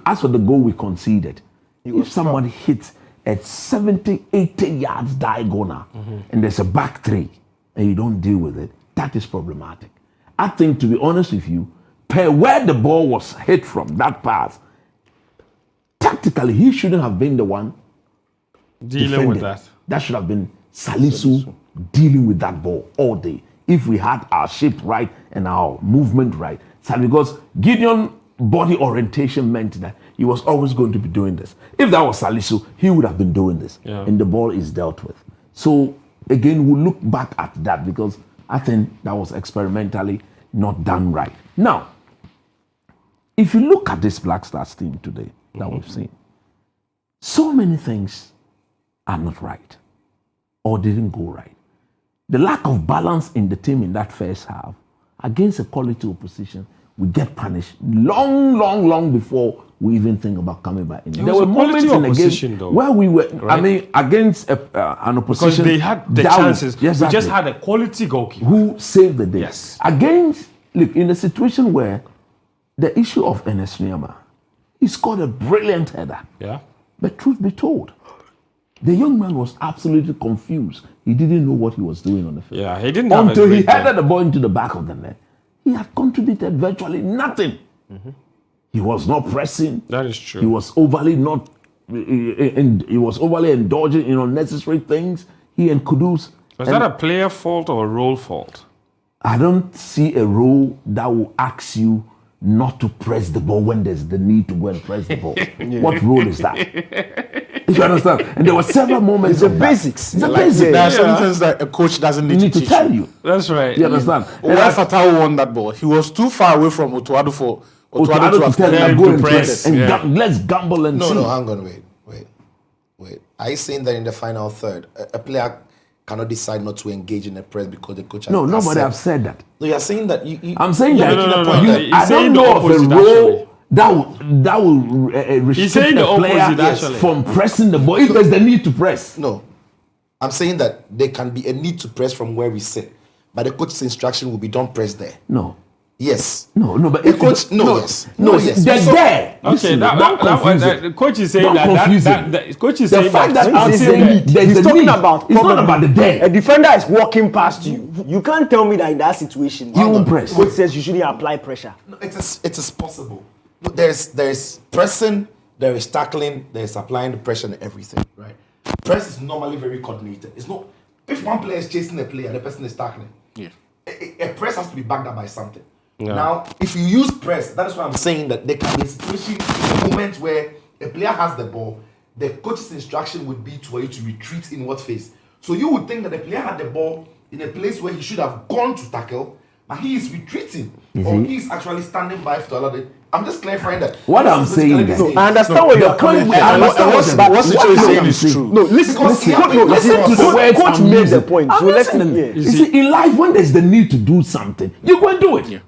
[SPEAKER 3] As for the goal we conceded, if somebody hits at 70, 80 yards diagonal, and there's a back three, and you don't deal with it, that is problematic. I think, to be honest with you, per where the ball was hit from, that pass, tactically, he shouldn't have been the one
[SPEAKER 1] dealing with
[SPEAKER 3] defending.
[SPEAKER 1] that.
[SPEAKER 3] That should have been Salisu dealing with that ball all day. If we had our shape right and our movement right. Because Gideon body orientation meant that he was always going to be doing this. If that was Salisu, he would have been doing this.
[SPEAKER 1] Yeah.
[SPEAKER 3] And the ball is dealt with. So again, we'll look back at that because I think that was experimentally not done right. Now, if you look at this Black Stars team today that we've seen, so many things are not right or didn't go right. The lack of balance in the team in that first half against a quality opposition, we get punished long before we even think about coming back in. There
[SPEAKER 1] was
[SPEAKER 3] were
[SPEAKER 1] a quality
[SPEAKER 3] moments in the
[SPEAKER 1] opposition,
[SPEAKER 3] game
[SPEAKER 1] though,
[SPEAKER 3] where we were,
[SPEAKER 1] right?
[SPEAKER 3] against an
[SPEAKER 1] Because
[SPEAKER 3] opposition.
[SPEAKER 1] they had the
[SPEAKER 3] that
[SPEAKER 1] chances.
[SPEAKER 3] was-
[SPEAKER 1] We
[SPEAKER 3] exactly,
[SPEAKER 1] just had a quality goalkeeper.
[SPEAKER 3] who saved the day.
[SPEAKER 1] Yes.
[SPEAKER 3] Against, look, in a situation where the issue of Enes Nyama, he scored a brilliant header.
[SPEAKER 1] Yeah.
[SPEAKER 3] But truth be told, the young man was absolutely confused. He didn't know what he was doing on the field.
[SPEAKER 1] Yeah, he didn't have a
[SPEAKER 3] Until he
[SPEAKER 1] great game.
[SPEAKER 3] headed the ball into the back of the net. He had contributed virtually nothing. He was not pressing.
[SPEAKER 1] That is true.
[SPEAKER 3] He was overly not. He was overly indulging in unnecessary things. He and Kudus.
[SPEAKER 1] Was that a player fault or a role fault?
[SPEAKER 3] I don't see a role that will ask you not to press the ball when there's the need to go and press the ball. What role is that? You understand? And there were several moments.
[SPEAKER 2] It's the basics.
[SPEAKER 3] It's the
[SPEAKER 4] Like,
[SPEAKER 3] basics.
[SPEAKER 4] there are some things that a coach doesn't need,
[SPEAKER 3] Need to
[SPEAKER 4] teach
[SPEAKER 3] tell
[SPEAKER 4] you.
[SPEAKER 3] you.
[SPEAKER 1] That's right.
[SPEAKER 3] You understand?
[SPEAKER 4] When Fatau won that ball, he was too far away from Otuado for Otuado to
[SPEAKER 3] to
[SPEAKER 4] have
[SPEAKER 3] tell
[SPEAKER 1] them
[SPEAKER 3] him
[SPEAKER 1] to
[SPEAKER 3] go and
[SPEAKER 1] press,
[SPEAKER 3] press and
[SPEAKER 1] yeah.
[SPEAKER 3] let's gamble and see.
[SPEAKER 5] No, hang on, wait. Are you saying that in the final third, a player cannot decide not to engage in a press because the coach has
[SPEAKER 3] No, nobody
[SPEAKER 5] said-
[SPEAKER 3] have said that.
[SPEAKER 5] No, you're saying that you
[SPEAKER 3] I'm saying
[SPEAKER 5] you're
[SPEAKER 3] that
[SPEAKER 5] making
[SPEAKER 1] no,
[SPEAKER 5] a
[SPEAKER 1] no,
[SPEAKER 5] point
[SPEAKER 1] no.
[SPEAKER 5] that-
[SPEAKER 1] He's
[SPEAKER 3] I
[SPEAKER 1] saying
[SPEAKER 3] don't
[SPEAKER 1] the
[SPEAKER 3] know of a
[SPEAKER 1] opposite,
[SPEAKER 3] role
[SPEAKER 1] actually.
[SPEAKER 3] that will restrict
[SPEAKER 1] saying
[SPEAKER 3] the
[SPEAKER 1] the
[SPEAKER 3] player
[SPEAKER 1] opposite, actually.
[SPEAKER 3] from pressing the ball if there's the need to press.
[SPEAKER 5] No, I'm saying that there can be a need to press from where we sit, but the coach's instruction will be don't press there.
[SPEAKER 3] No.
[SPEAKER 5] Yes.
[SPEAKER 3] No, but
[SPEAKER 5] The
[SPEAKER 3] if
[SPEAKER 5] coach,
[SPEAKER 3] you-
[SPEAKER 5] yes.
[SPEAKER 3] they're
[SPEAKER 5] So-
[SPEAKER 3] there.
[SPEAKER 1] Okay,
[SPEAKER 3] Listen,
[SPEAKER 1] that
[SPEAKER 3] don't confuse it.
[SPEAKER 1] the coach is saying
[SPEAKER 3] Don't
[SPEAKER 1] that
[SPEAKER 3] confuse
[SPEAKER 1] that
[SPEAKER 3] it.
[SPEAKER 1] the coach is
[SPEAKER 3] The
[SPEAKER 1] saying
[SPEAKER 3] fact that
[SPEAKER 1] that
[SPEAKER 3] I'm
[SPEAKER 2] He's
[SPEAKER 3] saying
[SPEAKER 2] saying
[SPEAKER 3] there's
[SPEAKER 2] he's
[SPEAKER 3] a
[SPEAKER 2] talking
[SPEAKER 3] need.
[SPEAKER 2] about
[SPEAKER 3] It's not
[SPEAKER 2] probably
[SPEAKER 3] about the
[SPEAKER 2] a
[SPEAKER 3] there.
[SPEAKER 2] defender is walking past you. You can't tell me that in that situation,
[SPEAKER 3] He won't press.
[SPEAKER 2] coach says you shouldn't apply pressure.
[SPEAKER 5] No, it is possible. Look, there's pressing, there is tackling, there is applying the pressure and everything. Right. Press is normally very coordinated. It's not if one player is chasing a player, the person is tackling.
[SPEAKER 4] Yeah.
[SPEAKER 5] A press has to be backed up by something.
[SPEAKER 1] Yeah.
[SPEAKER 5] Now, if you use press, that is why I'm saying that there can be a situation, a moment where a player has the ball, the coach's instruction would be for you to retreat in what phase. So you would think that the player had the ball in a place where he should have gone to tackle, but he is retreating, or he is actually standing by to allow it. I'm just clarifying that.
[SPEAKER 3] What I'm saying
[SPEAKER 5] This
[SPEAKER 3] is-
[SPEAKER 5] is
[SPEAKER 2] I understand where you're coming from.
[SPEAKER 3] I understand
[SPEAKER 4] what
[SPEAKER 3] what
[SPEAKER 4] Sicho is saying
[SPEAKER 3] I'm
[SPEAKER 4] is
[SPEAKER 3] saying.
[SPEAKER 4] true.
[SPEAKER 2] No, listen,
[SPEAKER 5] Because
[SPEAKER 2] listen,
[SPEAKER 5] he had to
[SPEAKER 3] Listen to the words
[SPEAKER 2] coach
[SPEAKER 3] I'm
[SPEAKER 2] made
[SPEAKER 3] using.
[SPEAKER 2] the point.
[SPEAKER 3] I'm
[SPEAKER 2] So let him
[SPEAKER 3] listening.
[SPEAKER 2] hear.
[SPEAKER 3] You see, in life, when there's the need to do something, you go and do it.
[SPEAKER 4] Yeah.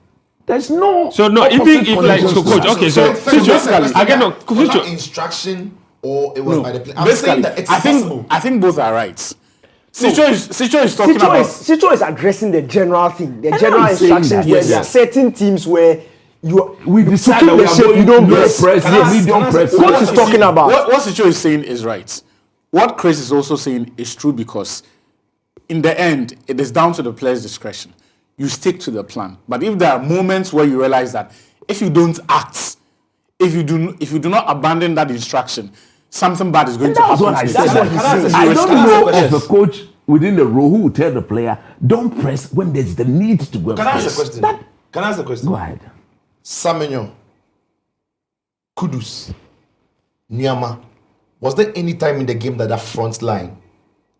[SPEAKER 3] There's no.
[SPEAKER 1] So no, even
[SPEAKER 3] opposite
[SPEAKER 1] if like so,
[SPEAKER 3] conditions to
[SPEAKER 1] coach.
[SPEAKER 3] that.
[SPEAKER 1] Okay, so
[SPEAKER 5] basically,
[SPEAKER 1] again, no,
[SPEAKER 5] was that
[SPEAKER 1] Sicho-
[SPEAKER 5] instruction or it was
[SPEAKER 4] No,
[SPEAKER 5] by the player. I'm saying that it's
[SPEAKER 4] I
[SPEAKER 5] possible.
[SPEAKER 4] think I think both are right. Sicho is talking about.
[SPEAKER 2] Sicho is addressing the general thing, the
[SPEAKER 3] And
[SPEAKER 2] general
[SPEAKER 3] I'm saying
[SPEAKER 2] instructions
[SPEAKER 3] that,
[SPEAKER 2] where
[SPEAKER 3] yes.
[SPEAKER 2] there are certain teams where you
[SPEAKER 3] We decide
[SPEAKER 2] keep
[SPEAKER 3] that we
[SPEAKER 2] the
[SPEAKER 3] are
[SPEAKER 2] shape,
[SPEAKER 3] going
[SPEAKER 2] you don't
[SPEAKER 3] to
[SPEAKER 2] press.
[SPEAKER 3] press.
[SPEAKER 4] Can I
[SPEAKER 3] We
[SPEAKER 4] ask-
[SPEAKER 3] don't
[SPEAKER 4] can I
[SPEAKER 3] press.
[SPEAKER 4] ask-
[SPEAKER 2] What is talking about?
[SPEAKER 4] What Sicho is saying is right. What Chris is also saying is true because in the end, it is down to the player's discretion. You stick to the plan. But if there are moments where you realize that if you don't act, if you do not abandon that instruction, something bad is going to
[SPEAKER 3] That's
[SPEAKER 4] happen.
[SPEAKER 3] what I
[SPEAKER 4] to
[SPEAKER 3] said.
[SPEAKER 4] the
[SPEAKER 5] That's
[SPEAKER 4] team.
[SPEAKER 5] what he said.
[SPEAKER 3] I
[SPEAKER 5] Can I
[SPEAKER 3] don't
[SPEAKER 5] ask a
[SPEAKER 3] know
[SPEAKER 5] question?
[SPEAKER 3] of a coach within the role who will tell the player, don't press when there's the need to go and
[SPEAKER 5] Can I
[SPEAKER 3] press.
[SPEAKER 5] ask a question?
[SPEAKER 3] That-
[SPEAKER 5] Can I ask a question?
[SPEAKER 3] Go ahead.
[SPEAKER 5] Samenyo, Kudus, Nyama, was there any time in the game that front line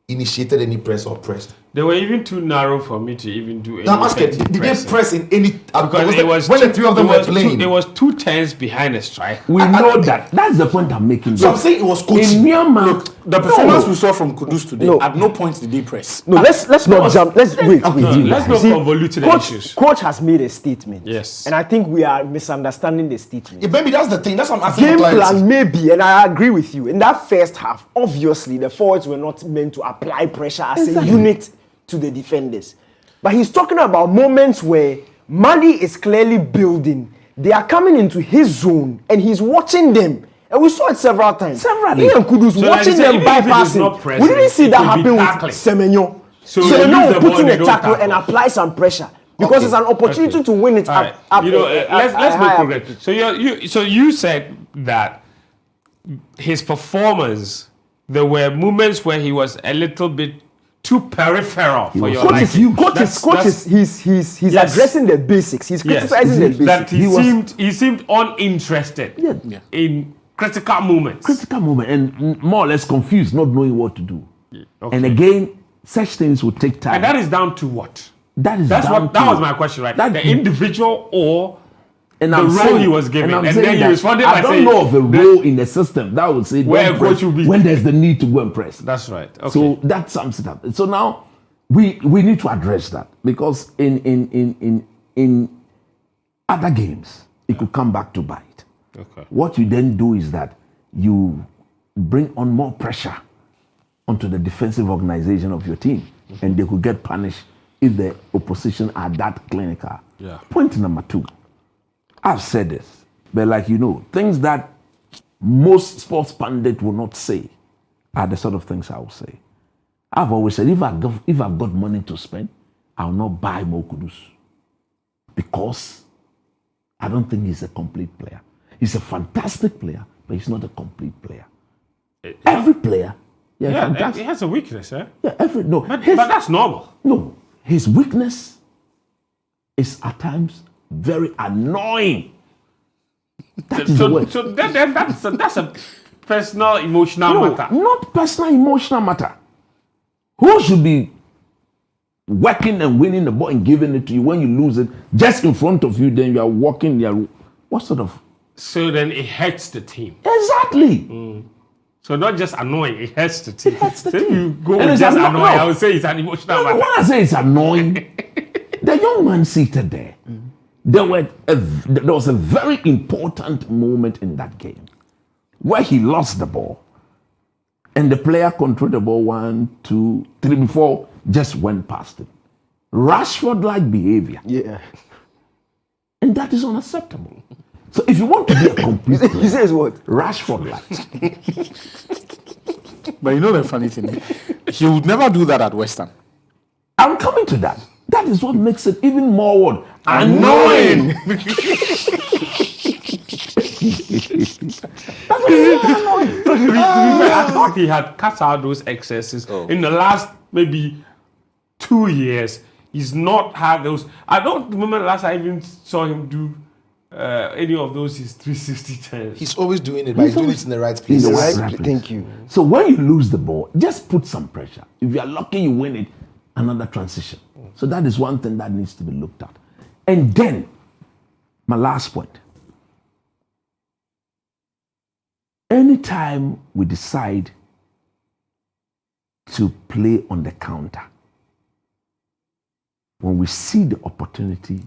[SPEAKER 5] initiated any press or pressed?
[SPEAKER 1] They were even too narrow for me to even do any.
[SPEAKER 5] Now I'm asking, did they press in any?
[SPEAKER 1] Because it was
[SPEAKER 5] when the three of them were playing.
[SPEAKER 1] It was 2 turns behind the strike.
[SPEAKER 3] We know that. That's the point I'm making.
[SPEAKER 5] So I'm saying it was coaching.
[SPEAKER 3] In Myanmar,
[SPEAKER 4] Look, the performance we saw from Kudus today, at no point did they press.
[SPEAKER 2] No, let's not jump. Let's wait.
[SPEAKER 1] Let's not convolute the issues.
[SPEAKER 2] Coach has made a statement.
[SPEAKER 1] Yes.
[SPEAKER 2] And I think we are misunderstanding the statement.
[SPEAKER 5] Yeah, maybe that's the thing. That's what I'm asking.
[SPEAKER 2] Game
[SPEAKER 5] for clarity.
[SPEAKER 2] plan maybe, and I agree with you. In that first half, obviously the forwards were not meant to apply pressure as a unit to the defenders. But he's talking about moments where Mali is clearly building. They are coming into his zone and he's watching them. And we saw it several times. He and Kudus
[SPEAKER 1] So
[SPEAKER 2] watching
[SPEAKER 1] like
[SPEAKER 2] them
[SPEAKER 1] even if it is not
[SPEAKER 2] bypassing.
[SPEAKER 1] pressing,
[SPEAKER 2] We didn't see
[SPEAKER 1] it
[SPEAKER 2] that
[SPEAKER 1] could be
[SPEAKER 2] happen with
[SPEAKER 1] tackling.
[SPEAKER 2] Semenyo.
[SPEAKER 1] So
[SPEAKER 2] So
[SPEAKER 1] they
[SPEAKER 2] now
[SPEAKER 1] use the
[SPEAKER 2] put
[SPEAKER 1] ball,
[SPEAKER 2] in
[SPEAKER 1] they
[SPEAKER 2] a
[SPEAKER 1] don't
[SPEAKER 2] tackle
[SPEAKER 1] tackle.
[SPEAKER 2] and apply some pressure. Because it's an opportunity to win it
[SPEAKER 1] All right.
[SPEAKER 2] up.
[SPEAKER 1] Let's make progress. So you said that his performance, there were moments where he was a little bit too peripheral for your liking.
[SPEAKER 2] Coaches, he's
[SPEAKER 1] Yes.
[SPEAKER 2] addressing the basics. He's
[SPEAKER 1] Yes.
[SPEAKER 2] criticizing the
[SPEAKER 1] That
[SPEAKER 2] basics.
[SPEAKER 1] he seemed uninterested
[SPEAKER 3] Yeah.
[SPEAKER 1] in critical moments.
[SPEAKER 3] critical moment and more or less confused, not knowing what to do.
[SPEAKER 1] Okay.
[SPEAKER 3] And again, such things will take time.
[SPEAKER 1] And that is down to what?
[SPEAKER 3] that
[SPEAKER 1] That
[SPEAKER 3] down
[SPEAKER 1] was
[SPEAKER 3] to-
[SPEAKER 1] my question, right?
[SPEAKER 3] that-
[SPEAKER 1] The individual or
[SPEAKER 3] and
[SPEAKER 1] the
[SPEAKER 3] I'm
[SPEAKER 1] role
[SPEAKER 3] saying-
[SPEAKER 1] he was given.
[SPEAKER 3] I'm
[SPEAKER 1] And
[SPEAKER 3] saying
[SPEAKER 1] then you
[SPEAKER 3] that
[SPEAKER 1] responded
[SPEAKER 3] I
[SPEAKER 1] by
[SPEAKER 3] don't
[SPEAKER 1] saying
[SPEAKER 3] know of a
[SPEAKER 1] that-
[SPEAKER 3] role in the system that would say
[SPEAKER 1] Where
[SPEAKER 3] don't
[SPEAKER 1] a coach
[SPEAKER 3] press
[SPEAKER 1] will be-
[SPEAKER 3] when there's the need to go and press.
[SPEAKER 1] That's right. Okay.
[SPEAKER 3] So that sums it up. So now we need to address that because in other games it could come back to bite.
[SPEAKER 1] okay.
[SPEAKER 3] What you then do is that you bring on more pressure onto the defensive organization of your team, and they could get punished if the opposition are that clinical.
[SPEAKER 1] Yeah.
[SPEAKER 3] Point number 2. I've said this, but like things that most sports pundits will not say are the sort of things I will say. I've always said if I've got money to spend, I'll not buy more Kudus because I don't think he's a complete player. He's a fantastic player, but he's not a complete player. Every player,
[SPEAKER 1] Yeah,
[SPEAKER 3] fantastic.
[SPEAKER 1] it has a weakness, eh?
[SPEAKER 3] Yeah,
[SPEAKER 1] But that's normal.
[SPEAKER 3] no, his weakness is at times very annoying. That is the word.
[SPEAKER 1] So that's a personal, emotional
[SPEAKER 3] No,
[SPEAKER 1] matter.
[SPEAKER 3] not personal emotional matter. Who should be working and winning the ball and giving it to you when you lose it just in front of you? Then you are walking. What sort of?
[SPEAKER 1] So then it hurts the team.
[SPEAKER 3] Exactly.
[SPEAKER 1] So not just annoying, it hurts the team.
[SPEAKER 3] hurts the
[SPEAKER 1] So if
[SPEAKER 3] team.
[SPEAKER 1] you go
[SPEAKER 3] And
[SPEAKER 1] with
[SPEAKER 3] it's
[SPEAKER 1] just
[SPEAKER 3] annoying.
[SPEAKER 1] annoying, I would say it's an emotional
[SPEAKER 3] When
[SPEAKER 1] matter.
[SPEAKER 3] I say it's annoying, the young man seated there. There was a very important moment in that game where he lost the ball, and the player controlled the ball 1, 2, 3, before just went past him. Rashford-like behavior,
[SPEAKER 2] Yeah.
[SPEAKER 3] and that is unacceptable. So if you want to be a complete
[SPEAKER 2] He
[SPEAKER 3] player,
[SPEAKER 2] says what?
[SPEAKER 3] Rashford-like.
[SPEAKER 4] But you know the funny thing, he would never do that at West Ham.
[SPEAKER 3] I'm coming to that. That is what makes it even more annoying.
[SPEAKER 1] I thought he had cut out those excesses in the last maybe 2 years. He's not had those. I don't remember the last I even saw him do any of those his 360 turns.
[SPEAKER 5] He's always doing it, but he's doing it in the right place.
[SPEAKER 3] In the
[SPEAKER 2] Right?
[SPEAKER 3] right place.
[SPEAKER 2] Thank you.
[SPEAKER 3] So when you lose the ball, just put some pressure. If you are lucky, you win it, another transition. So that is one thing that needs to be looked at. And then, my last point. Anytime we decide to play on the counter, when we see the opportunity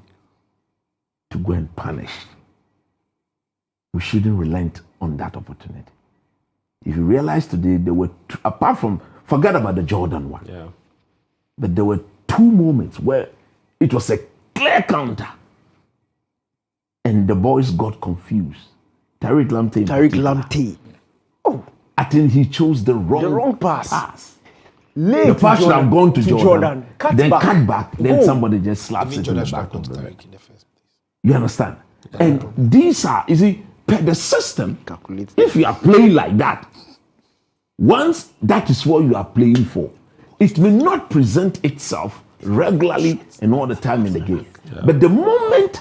[SPEAKER 3] to go and punish, we shouldn't relent on that opportunity. If you realize today, there were apart from, forget about the Jordan one,
[SPEAKER 1] Yeah.
[SPEAKER 3] but there were 2 moments where it was a clear counter and the boys got confused. Tariq Lamptey. I think he chose the wrong
[SPEAKER 2] pass. Late
[SPEAKER 3] The pass should have gone to Jordan.
[SPEAKER 2] Cut
[SPEAKER 3] then
[SPEAKER 2] back.
[SPEAKER 3] cut back. Then
[SPEAKER 2] Goal.
[SPEAKER 3] somebody just
[SPEAKER 5] I
[SPEAKER 3] slaps
[SPEAKER 5] mean,
[SPEAKER 3] it in
[SPEAKER 5] Jordan
[SPEAKER 3] the
[SPEAKER 5] should have
[SPEAKER 3] back
[SPEAKER 5] gone
[SPEAKER 3] of
[SPEAKER 5] to
[SPEAKER 3] the
[SPEAKER 5] Tariq
[SPEAKER 3] net.
[SPEAKER 5] in the first place.
[SPEAKER 3] You understand? And these are, you see, per the system,
[SPEAKER 2] Calculate.
[SPEAKER 3] if you are playing like that, once that is what you are playing for, it may not present itself regularly and all the time in the game. But the moment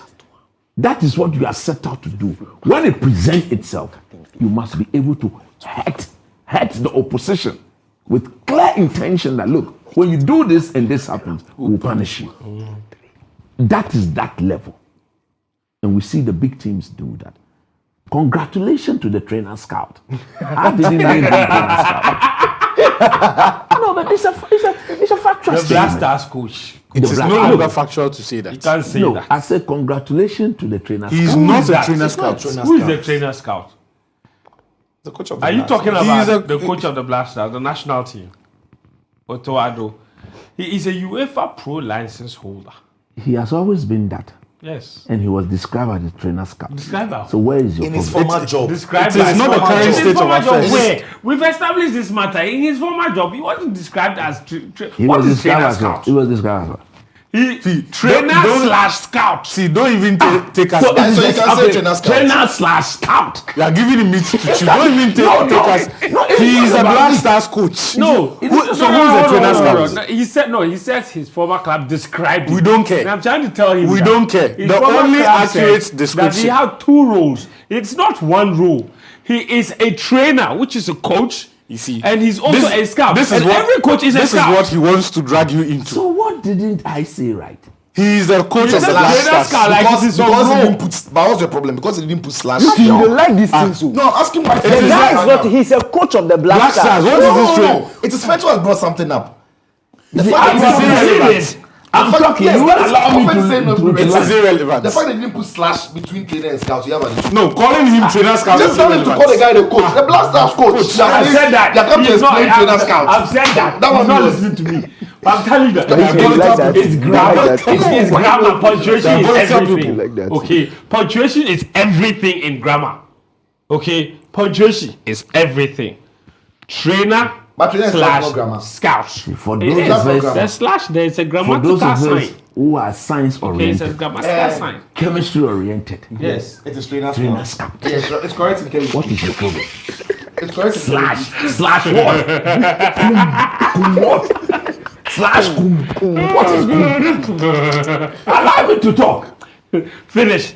[SPEAKER 3] that is what you are set out to do, when it presents itself, you must be able to hurt the opposition with clear intention that, look, when you do this and this happens, we'll punish you. That is that level. And we see the big teams do that. Congratulations to the trainer scout. I didn't name him trainer scout. No, but it's a factual
[SPEAKER 1] The
[SPEAKER 3] statement.
[SPEAKER 1] Black Stars coach.
[SPEAKER 4] It is
[SPEAKER 3] Black-
[SPEAKER 4] no
[SPEAKER 3] Look,
[SPEAKER 4] longer factual to say that.
[SPEAKER 1] You can't say
[SPEAKER 3] No,
[SPEAKER 1] that.
[SPEAKER 3] I said congratulations to the trainer
[SPEAKER 4] He's
[SPEAKER 3] scout.
[SPEAKER 4] not
[SPEAKER 1] is
[SPEAKER 4] a
[SPEAKER 1] that?
[SPEAKER 4] trainer
[SPEAKER 1] It's
[SPEAKER 4] scout.
[SPEAKER 1] Who is the trainer scout?
[SPEAKER 5] The coach of the
[SPEAKER 1] Are you
[SPEAKER 5] Blacks.
[SPEAKER 1] talking
[SPEAKER 4] He's
[SPEAKER 1] about
[SPEAKER 4] a-
[SPEAKER 1] the coach of the Black Stars, the national team? Otto Addo. He is a UEFA Pro license holder.
[SPEAKER 3] He has always been that.
[SPEAKER 1] Yes.
[SPEAKER 3] And he was described as a trainer scout.
[SPEAKER 1] Describe that.
[SPEAKER 3] So where is your
[SPEAKER 5] In his
[SPEAKER 3] problem?
[SPEAKER 5] former job.
[SPEAKER 1] Describe
[SPEAKER 4] It is not the current
[SPEAKER 1] In his
[SPEAKER 4] state of
[SPEAKER 1] former job
[SPEAKER 4] affairs.
[SPEAKER 1] where we've established this matter. In his former job, he wasn't described as
[SPEAKER 3] He
[SPEAKER 1] what
[SPEAKER 3] was
[SPEAKER 1] is trainer
[SPEAKER 3] described as
[SPEAKER 1] scout?
[SPEAKER 3] he was described as what?
[SPEAKER 1] Trainer
[SPEAKER 4] don't-
[SPEAKER 1] slash scout.
[SPEAKER 4] See, don't even take us.
[SPEAKER 5] so you can say trainer scout.
[SPEAKER 3] Trainer slash scout.
[SPEAKER 4] You are giving him meat to chew. Don't even take us.
[SPEAKER 3] No, it's
[SPEAKER 4] He
[SPEAKER 3] not
[SPEAKER 4] is a
[SPEAKER 3] about
[SPEAKER 4] Black
[SPEAKER 3] me.
[SPEAKER 4] Stars coach.
[SPEAKER 1] No,
[SPEAKER 3] It is-
[SPEAKER 4] So who's the trainer scout?
[SPEAKER 1] No, he said no. He says his former club described him.
[SPEAKER 4] We don't care.
[SPEAKER 1] And I'm trying to tell him
[SPEAKER 4] We
[SPEAKER 1] that
[SPEAKER 4] don't care.
[SPEAKER 1] his
[SPEAKER 4] The
[SPEAKER 1] former
[SPEAKER 4] only
[SPEAKER 1] club said
[SPEAKER 4] accurate
[SPEAKER 1] that
[SPEAKER 4] description-
[SPEAKER 1] he had two roles. It's not one role. He is a trainer, which is a coach.
[SPEAKER 4] You see,
[SPEAKER 1] and he's also a scout.
[SPEAKER 4] This is
[SPEAKER 1] And
[SPEAKER 4] what
[SPEAKER 1] every coach is a
[SPEAKER 4] this
[SPEAKER 1] scout.
[SPEAKER 4] is what he wants to drag you into.
[SPEAKER 3] So what didn't I say right?
[SPEAKER 4] He is a coach
[SPEAKER 1] He's
[SPEAKER 4] of the
[SPEAKER 1] a
[SPEAKER 4] Black
[SPEAKER 1] trainer
[SPEAKER 4] Stars.
[SPEAKER 1] scout. Like
[SPEAKER 5] because
[SPEAKER 1] it is
[SPEAKER 5] he
[SPEAKER 1] on roll.
[SPEAKER 5] didn't put. But what's the problem? Because he didn't put slash.
[SPEAKER 2] You don't like these things. So.
[SPEAKER 5] No, I'm asking my
[SPEAKER 2] The
[SPEAKER 5] friend.
[SPEAKER 2] guy is not. He's a coach of the Black
[SPEAKER 4] Black Stars.
[SPEAKER 2] Stars.
[SPEAKER 4] What is this
[SPEAKER 5] No.
[SPEAKER 4] trade?
[SPEAKER 5] It is Fetch who has brought something up. The
[SPEAKER 3] See,
[SPEAKER 5] fact
[SPEAKER 3] I'm
[SPEAKER 5] that
[SPEAKER 3] talking.
[SPEAKER 5] yes,
[SPEAKER 3] I'm talking.
[SPEAKER 5] yes,
[SPEAKER 3] You
[SPEAKER 5] that
[SPEAKER 3] won't
[SPEAKER 5] is
[SPEAKER 3] allow me
[SPEAKER 5] often saying no,
[SPEAKER 3] to
[SPEAKER 4] It is
[SPEAKER 3] relax.
[SPEAKER 4] irrelevant.
[SPEAKER 5] the fact that they didn't put slash between trainer and scouts, you have an issue.
[SPEAKER 4] No, calling him trainer scout
[SPEAKER 5] Just
[SPEAKER 4] is
[SPEAKER 5] tell him to
[SPEAKER 4] irrelevant.
[SPEAKER 5] call the guy the coach. The Black Stars coach.
[SPEAKER 1] I've said that.
[SPEAKER 5] You come to
[SPEAKER 1] He's not-
[SPEAKER 5] explain trainer scout.
[SPEAKER 1] I've said that.
[SPEAKER 5] That
[SPEAKER 1] He's
[SPEAKER 5] one
[SPEAKER 1] not
[SPEAKER 5] was-
[SPEAKER 1] listening to me. I'm telling you that.
[SPEAKER 5] He like that.
[SPEAKER 1] It's grammar.
[SPEAKER 2] He like that.
[SPEAKER 1] It's grammar. Punctuation is
[SPEAKER 4] He
[SPEAKER 1] everything.
[SPEAKER 2] like that.
[SPEAKER 1] Okay. Punctuation is everything in grammar. Okay. Punctuation is everything. Trainer
[SPEAKER 5] But trainer is
[SPEAKER 1] slash
[SPEAKER 5] not grammar.
[SPEAKER 1] scout.
[SPEAKER 3] For
[SPEAKER 1] It
[SPEAKER 3] those
[SPEAKER 1] is.
[SPEAKER 3] of
[SPEAKER 5] grammar.
[SPEAKER 3] us,
[SPEAKER 1] There's slash. There's a
[SPEAKER 3] for
[SPEAKER 1] grammatical
[SPEAKER 3] those of us
[SPEAKER 1] sign.
[SPEAKER 3] who are science
[SPEAKER 1] Okay, it's a
[SPEAKER 3] oriented,
[SPEAKER 1] grammatical sign.
[SPEAKER 3] chemistry oriented,
[SPEAKER 1] Yes.
[SPEAKER 5] It is trainer
[SPEAKER 3] trainer
[SPEAKER 5] scout.
[SPEAKER 3] scout.
[SPEAKER 5] Yes, it's correct in chemistry.
[SPEAKER 3] What is your problem?
[SPEAKER 5] It's correct in
[SPEAKER 3] Slash
[SPEAKER 5] chemistry.
[SPEAKER 3] slash what? Kum what? Slash kum what is good? Allow me to talk.
[SPEAKER 1] Finish.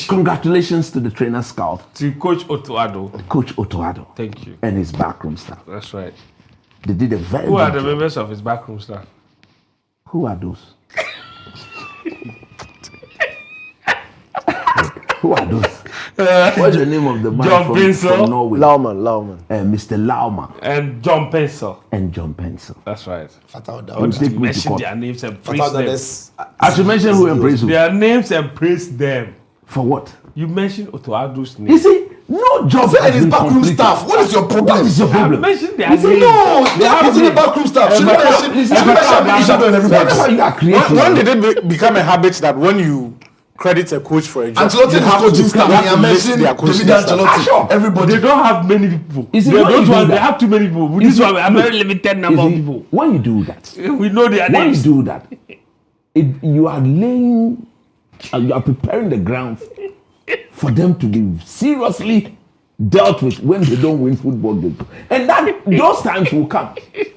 [SPEAKER 3] Congratulations to the trainer scout,
[SPEAKER 1] To Coach Otto Addo.
[SPEAKER 3] Coach Otoado,
[SPEAKER 1] Thank you.
[SPEAKER 3] and his backroom staff.
[SPEAKER 1] That's right.
[SPEAKER 3] They did a very
[SPEAKER 1] Who are
[SPEAKER 3] good
[SPEAKER 1] the
[SPEAKER 3] job.
[SPEAKER 1] members of his backroom staff?
[SPEAKER 3] Who are those? Who are those? What's the name of the man
[SPEAKER 1] John
[SPEAKER 3] from
[SPEAKER 1] Pinsel.
[SPEAKER 3] Norway?
[SPEAKER 2] Lauman.
[SPEAKER 3] Mr. Lauma
[SPEAKER 1] And John Pencil.
[SPEAKER 3] and John Pencil.
[SPEAKER 1] That's right.
[SPEAKER 5] Fatal
[SPEAKER 3] Don't
[SPEAKER 5] doubt.
[SPEAKER 3] take me to
[SPEAKER 1] Mention
[SPEAKER 3] court.
[SPEAKER 1] their names and praise
[SPEAKER 5] Fatal doubt
[SPEAKER 1] them.
[SPEAKER 5] is.
[SPEAKER 3] I should mention who and praise who.
[SPEAKER 1] Their names and praise them.
[SPEAKER 3] For what?
[SPEAKER 1] You mentioned Otto Addo's name.
[SPEAKER 3] You see, no job
[SPEAKER 5] And
[SPEAKER 3] has
[SPEAKER 5] his
[SPEAKER 3] been
[SPEAKER 5] backroom
[SPEAKER 3] completed.
[SPEAKER 5] staff. What is your problem?
[SPEAKER 3] What is your
[SPEAKER 1] I
[SPEAKER 3] problem?
[SPEAKER 1] mentioned their
[SPEAKER 3] You see,
[SPEAKER 1] names.
[SPEAKER 5] No, they
[SPEAKER 1] have
[SPEAKER 5] have to the
[SPEAKER 1] names.
[SPEAKER 5] backroom staff. Should
[SPEAKER 1] Everett-
[SPEAKER 5] mention
[SPEAKER 1] Everett-
[SPEAKER 5] Ishado and everybody.
[SPEAKER 3] Whatever you are creating.
[SPEAKER 4] When did it become a habit that when you credit a coach for a job,
[SPEAKER 5] Ancelotti
[SPEAKER 4] you
[SPEAKER 5] is
[SPEAKER 4] have
[SPEAKER 5] coaching
[SPEAKER 4] to,
[SPEAKER 5] staff.
[SPEAKER 4] you have
[SPEAKER 5] I
[SPEAKER 4] to list
[SPEAKER 5] mentioned
[SPEAKER 4] their coaching
[SPEAKER 5] David
[SPEAKER 4] staff?
[SPEAKER 5] Ancelotti.
[SPEAKER 3] Sure.
[SPEAKER 5] Everybody.
[SPEAKER 1] They don't have many people.
[SPEAKER 3] You see,
[SPEAKER 1] They
[SPEAKER 3] when you
[SPEAKER 1] don't
[SPEAKER 3] do
[SPEAKER 1] want, they
[SPEAKER 3] that-
[SPEAKER 1] have too many people. With
[SPEAKER 3] You
[SPEAKER 1] this
[SPEAKER 3] see,
[SPEAKER 1] one, a very limited number
[SPEAKER 3] You
[SPEAKER 1] of
[SPEAKER 3] see,
[SPEAKER 1] people.
[SPEAKER 3] when you do that,
[SPEAKER 1] We know their
[SPEAKER 3] when you
[SPEAKER 1] names.
[SPEAKER 3] do that, you are laying, you are preparing the ground for them to be seriously dealt with when they don't win football games. And that those times will come.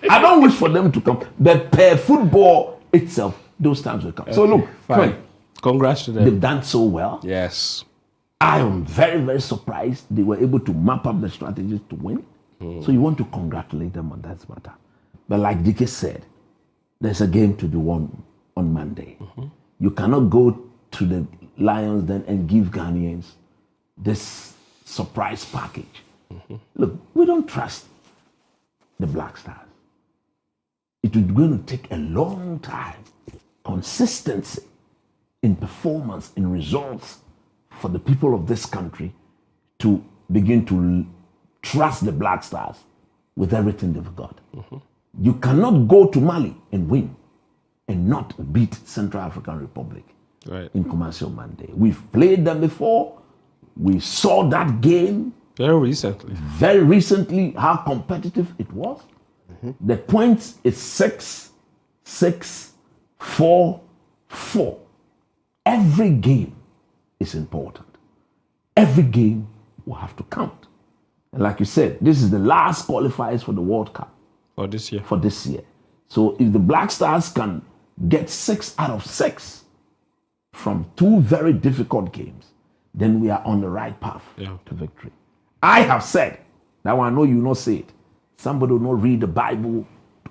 [SPEAKER 3] I don't wish for them to come, but per football itself, those times will come. So look,
[SPEAKER 1] Fine. Congrats to them.
[SPEAKER 3] they've done so well.
[SPEAKER 1] Yes.
[SPEAKER 3] I am very, very surprised they were able to map up the strategies to win. So you want to congratulate them on that matter. But like DK said, there's a game to be won on Monday. You cannot go to the Lions then and give Ghanaians this surprise package. Look, we don't trust the Black Stars. It is going to take a long time, consistency in performance, in results for the people of this country to begin to trust the Black Stars with everything they've got. You cannot go to Mali and win and not beat Central African Republic
[SPEAKER 1] Right.
[SPEAKER 3] in Commercial Monday. We've played them before. We saw that game
[SPEAKER 1] Very recently.
[SPEAKER 3] very recently, how competitive it was. The points is 6-6-4-4. Every game is important. Every game will have to count. And like you said, this is the last qualifiers for the World Cup
[SPEAKER 1] For this year.
[SPEAKER 3] for this year. So if the Black Stars can get 6 out of 6 from 2 very difficult games, then we are on the right path
[SPEAKER 1] Yeah.
[SPEAKER 3] to victory. I have said, now I know you not say it, Somebody will not read the Bible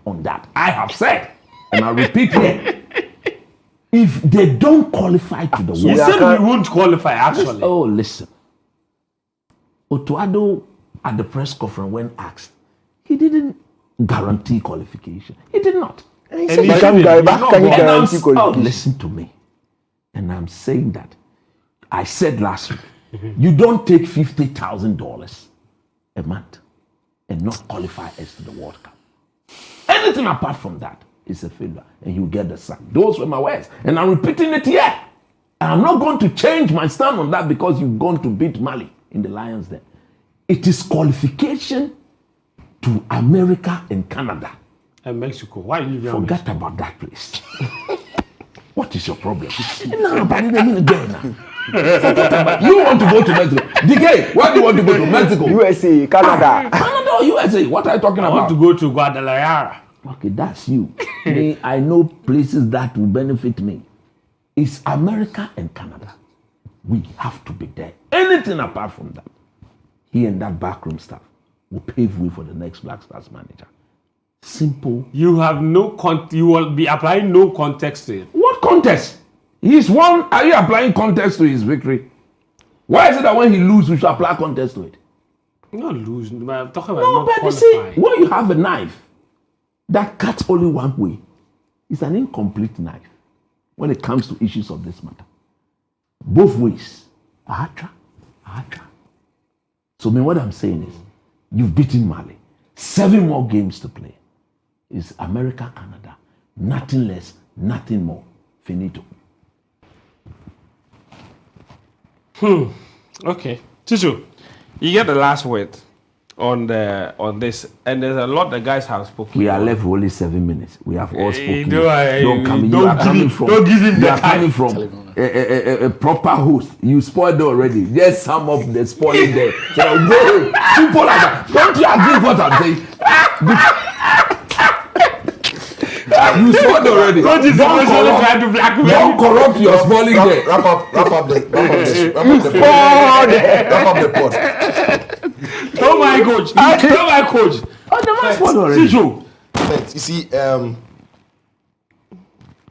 [SPEAKER 3] on that. I have said, and I repeat here, if they don't qualify to the
[SPEAKER 1] You
[SPEAKER 3] World
[SPEAKER 1] said
[SPEAKER 3] Cup,
[SPEAKER 1] we won't qualify, actually.
[SPEAKER 3] oh, listen. Otuado at the press conference when asked, he didn't guarantee qualification. He did not.
[SPEAKER 2] He
[SPEAKER 1] And
[SPEAKER 2] said
[SPEAKER 1] he
[SPEAKER 2] he
[SPEAKER 1] shouldn't.
[SPEAKER 2] can't
[SPEAKER 1] He's
[SPEAKER 2] back,
[SPEAKER 1] not
[SPEAKER 2] can he
[SPEAKER 1] wrong.
[SPEAKER 2] guarantee
[SPEAKER 3] Oh,
[SPEAKER 2] qualification?
[SPEAKER 3] listen to me. And I'm saying that. I said last week, you don't take $50,000 a month and not qualify us to the World Cup. Anything apart from that is a failure, and you get the sack. Those were my words, and I'm repeating it here. And I'm not going to change my stand on that because you've gone to beat Mali in the Lions Den. It is qualification to America and Canada.
[SPEAKER 1] And Mexico. Why are you leaving out
[SPEAKER 3] Forget about that place. What is your problem? No, but it ain't again now. Forget about. You want to go to Mexico? DK, why do you want to go to Mexico?
[SPEAKER 2] USA, Canada.
[SPEAKER 3] Canada or USA? What are you talking
[SPEAKER 1] I
[SPEAKER 3] about?
[SPEAKER 1] want to go to Guadalajara.
[SPEAKER 3] Okay, that's you. Me, I know places that will benefit me. It's America and Canada. We have to be there. Anything apart from that, he and that backroom staff will pave way for the next Black Stars manager. Simple.
[SPEAKER 1] You have no you will be applying no context to it.
[SPEAKER 3] What contest? He's won. Are you applying contest to his victory? Why is it that when he loses, we should apply contest to it?
[SPEAKER 1] Not losing, but I'm talking about
[SPEAKER 3] No,
[SPEAKER 1] not
[SPEAKER 3] but you see,
[SPEAKER 1] qualifying.
[SPEAKER 3] when you have a knife that cuts only one way, it's an incomplete knife when it comes to issues of this matter. Both ways. Ahatra. So, what I'm saying is, you've beaten Mali. 7 more games to play. It's America, Canada. Nothing less, nothing more. Finito.
[SPEAKER 1] Okay. Chichu, you get the last word on this, and there's a lot the guys have spoken.
[SPEAKER 3] We are left with only 7 minutes. We have all spoken.
[SPEAKER 1] don't
[SPEAKER 3] come.
[SPEAKER 1] don't
[SPEAKER 3] You are
[SPEAKER 1] give
[SPEAKER 3] coming
[SPEAKER 1] him-
[SPEAKER 3] from.
[SPEAKER 1] don't give him
[SPEAKER 3] you
[SPEAKER 1] the
[SPEAKER 3] are coming
[SPEAKER 1] time.
[SPEAKER 3] from a proper host. You spoiled it already. Just some of the spoiling there. So go. Simple like that. Don't you agree with what I'm saying? You spoiled already.
[SPEAKER 1] Don't you
[SPEAKER 3] Don't
[SPEAKER 1] seriously
[SPEAKER 3] corrupt-
[SPEAKER 1] try to blackmail
[SPEAKER 3] Don't
[SPEAKER 1] me?
[SPEAKER 3] corrupt your spoiling there.
[SPEAKER 5] Wrap up the pod.
[SPEAKER 1] Tell my coach. Tell my coach.
[SPEAKER 3] Oh, the man spoiled already.
[SPEAKER 1] Chichu.
[SPEAKER 5] Thanks.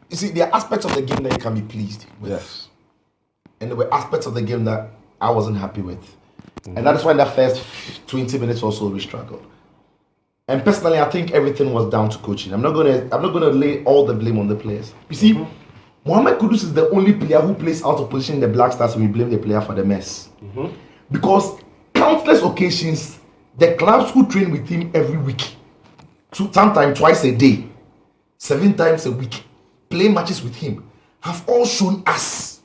[SPEAKER 5] You see, there are aspects of the game that you can be pleased with.
[SPEAKER 3] Yes.
[SPEAKER 5] And there were aspects of the game that I wasn't happy with. And that is why in that first 20 minutes or so we struggled. And personally, I think everything was down to coaching. I'm not gonna lay all the blame on the players. You see, Mohamed Kudus is the only player who plays out of position in the Black Stars, and we blame the player for the mess. Because countless occasions, the clubs who train with him every week, sometimes twice a day, 7 times a week, play matches with him, have all shown us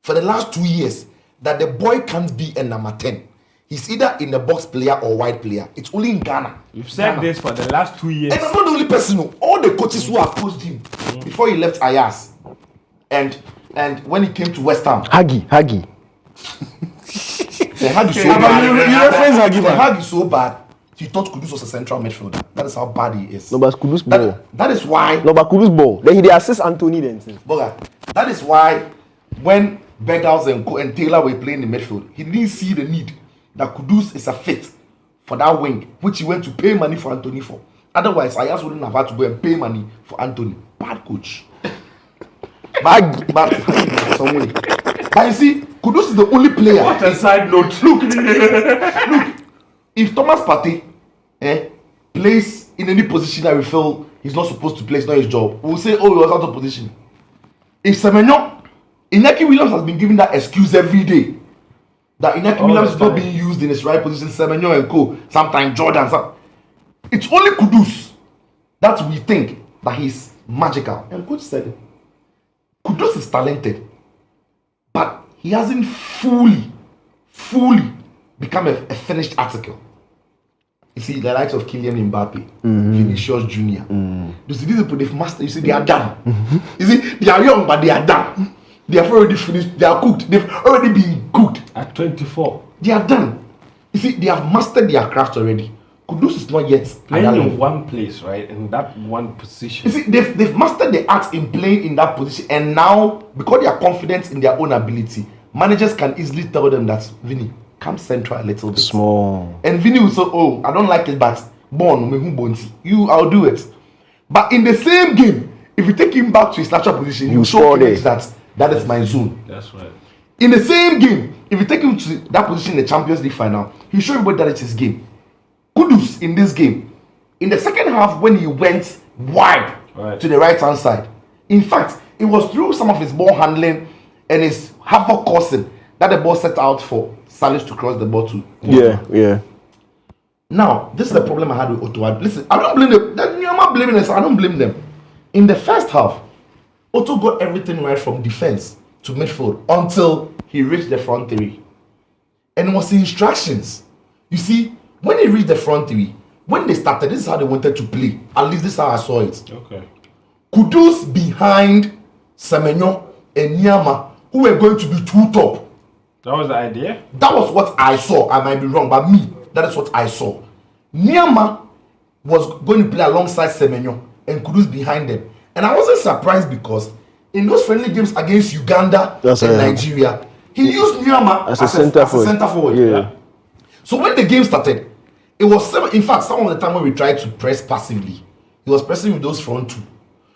[SPEAKER 5] for the last 2 years that the boy can't be a number 10. He's either in the box player or wide player. It's only in Ghana.
[SPEAKER 1] You've said this for the last 2 years.
[SPEAKER 5] And I'm not the only person. No. All the coaches who have coached him before he left Ayas, and when he came to West Ham,
[SPEAKER 2] Huggy.
[SPEAKER 5] the hug is so bad.
[SPEAKER 4] You reference Hagi,
[SPEAKER 5] The
[SPEAKER 4] man.
[SPEAKER 5] hug is so bad. He thought Kudus was a central midfielder. That is how bad he is.
[SPEAKER 2] No, but Kudus ball.
[SPEAKER 5] That is why.
[SPEAKER 2] No, but Kudus ball. Then he assist Anthony then.
[SPEAKER 5] Boga, that is why when Berghaus and Taylor were playing in midfield, he didn't see the need that Kudus is a fit for that wing, which he went to pay money for Anthony for. Otherwise, Ayas wouldn't have had to go and pay money for Anthony. Bad coach. But some way. But you see, Kudus is the only player.
[SPEAKER 1] What a side note.
[SPEAKER 5] Look, if Thomas Partey plays in any position that we feel he's not supposed to play, it's not his job, we'll say, oh, he was out of position. If Semenyo, Inaki Williams has been given that excuse every day that Inaki Williams is not being used in his right position, Semenyo and co, sometimes Jordan. It's only Kudus that we think that he's magical. And coach said it. Kudus is talented, but he hasn't fully become a finished article. You see, the likes of Kylian Mbappe, Vinicius Jr. You see, these people, they've mastered. You see, they are done. You see, they are young, but they are done. They have already finished. They are cooked. They've already been cooked.
[SPEAKER 1] At 24.
[SPEAKER 5] They are done. You see, they have mastered their craft already. Kudus is not yet at
[SPEAKER 1] Playing
[SPEAKER 5] that
[SPEAKER 1] in
[SPEAKER 5] level.
[SPEAKER 1] one place, right? In that one position.
[SPEAKER 5] You see, they've mastered the art in playing in that position, and now because they are confident in their own ability, managers can easily tell them that Vinny, come central a little bit.
[SPEAKER 2] Small.
[SPEAKER 5] And Vinny will say, oh, I don't like it, but born, I'll do it. But in the same game, if you take him back to his natural position, you show him that is my zone.
[SPEAKER 1] That's right.
[SPEAKER 5] In the same game, if you take him to that position in the Champions League final, he show everybody that it's his game. Kudus in this game, in the second half when he went wide to the right hand side, in fact, it was through some of his ball handling and his havoc causing that the ball set out for Salis to cross the ball to.
[SPEAKER 2] Yeah.
[SPEAKER 5] Now, this is the problem I had with Otto. Listen, I don't blame them. I'm not blaming them. I don't blame them. In the first half, Otto got everything right from defense to midfield until he reached the front three. And it was the instructions. You see, when he reached the front three, when they started, this is how they wanted to play. At least this is how I saw it.
[SPEAKER 1] Okay.
[SPEAKER 5] Kudus behind Semenyo and Nyama, who were going to be two top.
[SPEAKER 1] That was the idea?
[SPEAKER 5] That was what I saw. I might be wrong, but me, that is what I saw. Nyama was going to play alongside Semenyo and Kudus behind them. And I wasn't surprised because in those friendly games against Uganda and Nigeria, he used Nyama as a center forward.
[SPEAKER 2] Yeah.
[SPEAKER 5] So when the game started, it was, in fact, some of the time when we tried to press passively, he was pressing with those front two.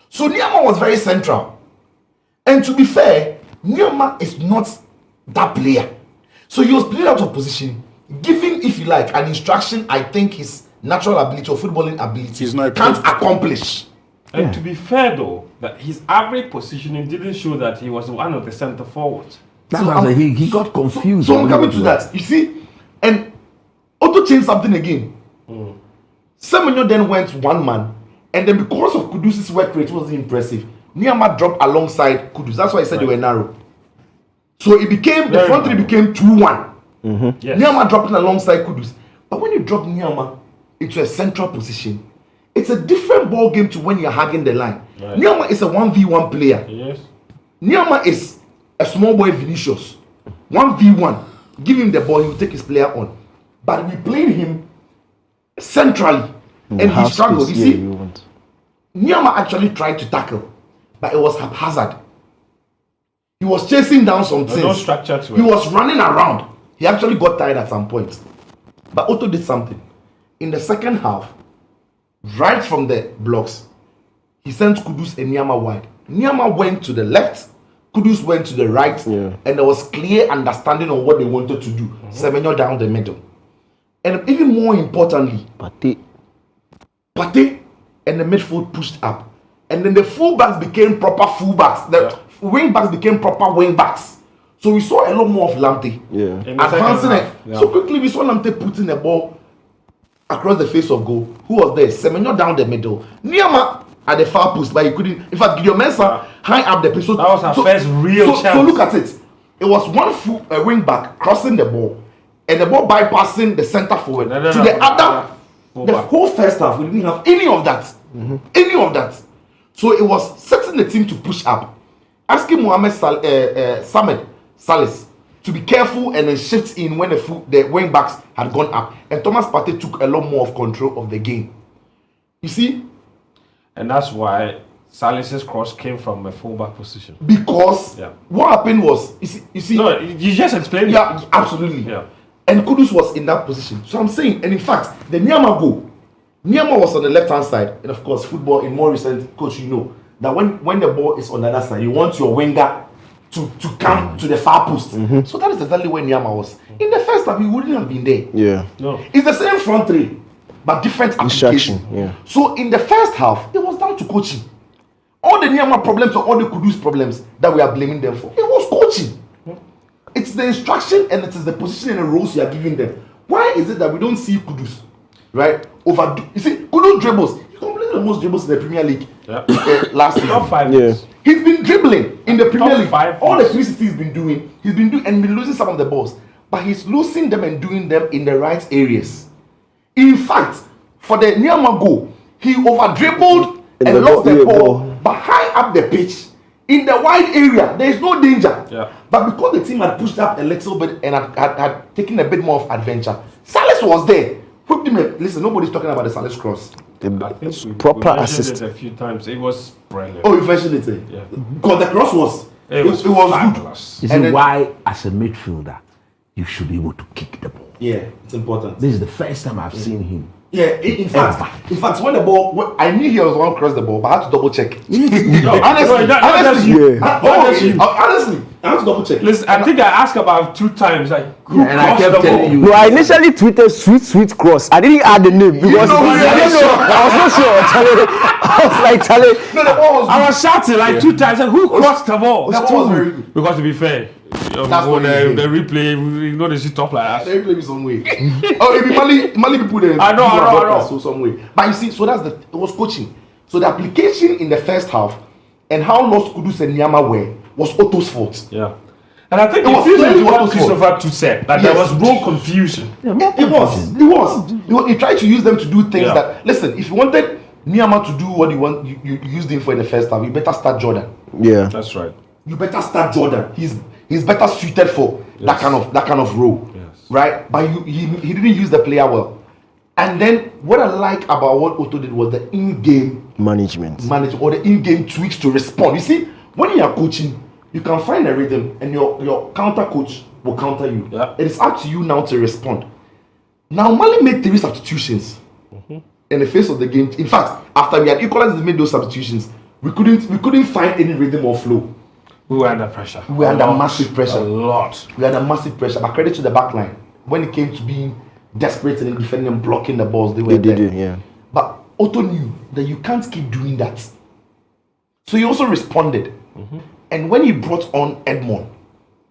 [SPEAKER 5] So Nyama was very central. And to be fair, Nyama is not that player. So he was playing out of position, giving, if you like, an instruction I think his natural ability or footballing ability can't accomplish.
[SPEAKER 1] And to be fair though, that his average positioning didn't show that he was one of the centre forwards.
[SPEAKER 3] That's why he got confused.
[SPEAKER 5] So I'm coming to that. You see, and Otto changed something again. Semenyo then went one man, and then because of Kudus' work rate wasn't impressive, Nyama dropped alongside Kudus. That's why I said they were narrow. So it became, the front three became 2-1.
[SPEAKER 1] Yes.
[SPEAKER 5] Nyama dropping alongside Kudus. But when you drop Nyama into a central position, it's a different ball game to when you're hugging the line.
[SPEAKER 1] Right.
[SPEAKER 5] Nyama is a 1v1 player.
[SPEAKER 1] Yes.
[SPEAKER 5] Nyama is a small boy Vinicius. 1v1. Give him the ball, he will take his player on. But we played him centrally. And he struggled. You see, Nyama actually tried to tackle, but it was haphazard. He was chasing down some things.
[SPEAKER 1] No structure to it.
[SPEAKER 5] He was running around. He actually got tired at some point. But Otto did something. In the second half, right from the blocks, he sent Kudus and Nyama wide. Nyama went to the left, Kudus went to the right, and there was clear understanding of what they wanted to do. Semenyo down the middle. And even more importantly, Pate and the midfield pushed up. And then the fullbacks became proper fullbacks. The wing backs became proper wing backs. So we saw a lot more of Lamptey advancing it. So quickly we saw Lamptey putting the ball across the face of goal. Who was there? Semenyo down the middle. Nyama at the far post, but he couldn't. In fact, Gideon Mensah high up the pitch. So,
[SPEAKER 1] that was our first real chance.
[SPEAKER 5] So look at it. It was one wing back crossing the ball, and the ball bypassing the centre forward to the other. The whole first half, we didn't have any of that. Any of that. So it was setting the team to push up. Asking Mohamed Samed Salis to be careful and then shift in when the wing backs had gone up. And Thomas Partey took a lot more of control of the game. You see?
[SPEAKER 1] And that's why Salis's cross came from a fullback position.
[SPEAKER 5] Because what happened was, you see.
[SPEAKER 1] No, you just explained it.
[SPEAKER 5] Yeah, absolutely.
[SPEAKER 1] Yeah.
[SPEAKER 5] And Kudus was in that position. So I'm saying, and in fact, the Nyama goal, Nyama was on the left-hand side. And of course, football in more recent, coach, you know, that when the ball is on the other side, you want your winger to come to the far post. So that is exactly where Nyama was. In the first half, he wouldn't have been there.
[SPEAKER 2] Yeah.
[SPEAKER 1] No.
[SPEAKER 5] It's the same front three, but different application.
[SPEAKER 2] Yeah.
[SPEAKER 5] So in the first half, it was down to coaching. All the Nyama problems or all the Kudus problems that we are blaming them for, it was coaching. It's the instruction and it is the position and the roles you are giving them. Why is it that we don't see Kudus, right? Overdo. You see, Kudus dribbles. He completed the most dribbles in the Premier League last season.
[SPEAKER 1] Top 5 years.
[SPEAKER 5] He's been dribbling in the Premier League.
[SPEAKER 1] 5
[SPEAKER 5] All the 360 he's been doing, and been losing some of the balls. But he's losing them and doing them in the right areas. In fact, for the Nyama goal, he over dribbled and lost the ball, but high up the pitch. In the wide area, there is no danger.
[SPEAKER 1] Yeah.
[SPEAKER 5] But because the team had pushed up a little bit and had taken a bit more of adventure, Salis was there. Listen, nobody's talking about the Salis cross.
[SPEAKER 1] I think we
[SPEAKER 2] Proper
[SPEAKER 1] mentioned
[SPEAKER 2] assist.
[SPEAKER 1] it a few times. It was brilliant.
[SPEAKER 5] Oh, you mentioned it, eh?
[SPEAKER 1] Yeah.
[SPEAKER 5] Because the cross was
[SPEAKER 1] It was
[SPEAKER 5] good.
[SPEAKER 3] You
[SPEAKER 5] And
[SPEAKER 3] see
[SPEAKER 5] then-
[SPEAKER 3] why, as a midfielder, you should be able to kick the ball.
[SPEAKER 5] Yeah, it's important.
[SPEAKER 3] This is the first time I've seen him
[SPEAKER 5] Yeah, in fact, when the ball, I knew he was one cross the ball, but I had to double check. Honestly, I had to double check.
[SPEAKER 1] Listen, I think I asked about 2 times, like, who
[SPEAKER 3] and I
[SPEAKER 1] crossed
[SPEAKER 3] kept
[SPEAKER 1] the ball?
[SPEAKER 3] telling you.
[SPEAKER 2] No, I initially tweeted sweet cross. I didn't add the name because I don't know. I was not sure. Charlie. I was like, Charlie.
[SPEAKER 5] No, the ball was
[SPEAKER 1] I was shouting like 2 times, like, who crossed the ball?
[SPEAKER 5] the ball was very good.
[SPEAKER 1] Because to be fair,
[SPEAKER 5] That's what
[SPEAKER 1] the
[SPEAKER 5] he's doing.
[SPEAKER 1] replay, you know, they shoot up like that.
[SPEAKER 5] They play me some way. Oh, if Mali people there.
[SPEAKER 1] I know.
[SPEAKER 5] So some way. But you see, so it was coaching. So the application in the first half and how lost Kudus and Nyama were was Otto's fault.
[SPEAKER 1] Yeah. And I think
[SPEAKER 5] It
[SPEAKER 1] it
[SPEAKER 5] was
[SPEAKER 1] feels like
[SPEAKER 5] clearly
[SPEAKER 1] what
[SPEAKER 5] Otto's
[SPEAKER 1] Christopher too said, that there was no confusion.
[SPEAKER 5] It was. He tried to use them to do things
[SPEAKER 1] Yeah.
[SPEAKER 5] that, listen, if you wanted Nyama to do what you used him for in the first half, you better start Jordan.
[SPEAKER 2] Yeah.
[SPEAKER 1] That's right.
[SPEAKER 5] You better start Jordan. He's better suited for that kind of role.
[SPEAKER 1] Yes.
[SPEAKER 5] Right? But he didn't use the player well. And then what I like about what Otto did was the in-game
[SPEAKER 2] Management.
[SPEAKER 5] or the in-game tweaks to respond. You see, when you are coaching, you can find a rhythm and your counter coach will counter you.
[SPEAKER 1] Yeah.
[SPEAKER 5] It is up to you now to respond. Now Mali made 3 substitutions in the face of the game. In fact, after we had equalized and made those substitutions, we couldn't find any rhythm or flow.
[SPEAKER 1] We were under pressure.
[SPEAKER 5] We were under massive pressure.
[SPEAKER 1] A lot.
[SPEAKER 5] We had a massive pressure. But credit to the back line. When it came to being desperate and defending and blocking the balls, they were
[SPEAKER 2] They
[SPEAKER 5] there.
[SPEAKER 2] did, yeah.
[SPEAKER 5] But Otto knew that you can't keep doing that. So he also responded. And when he brought on Edmond,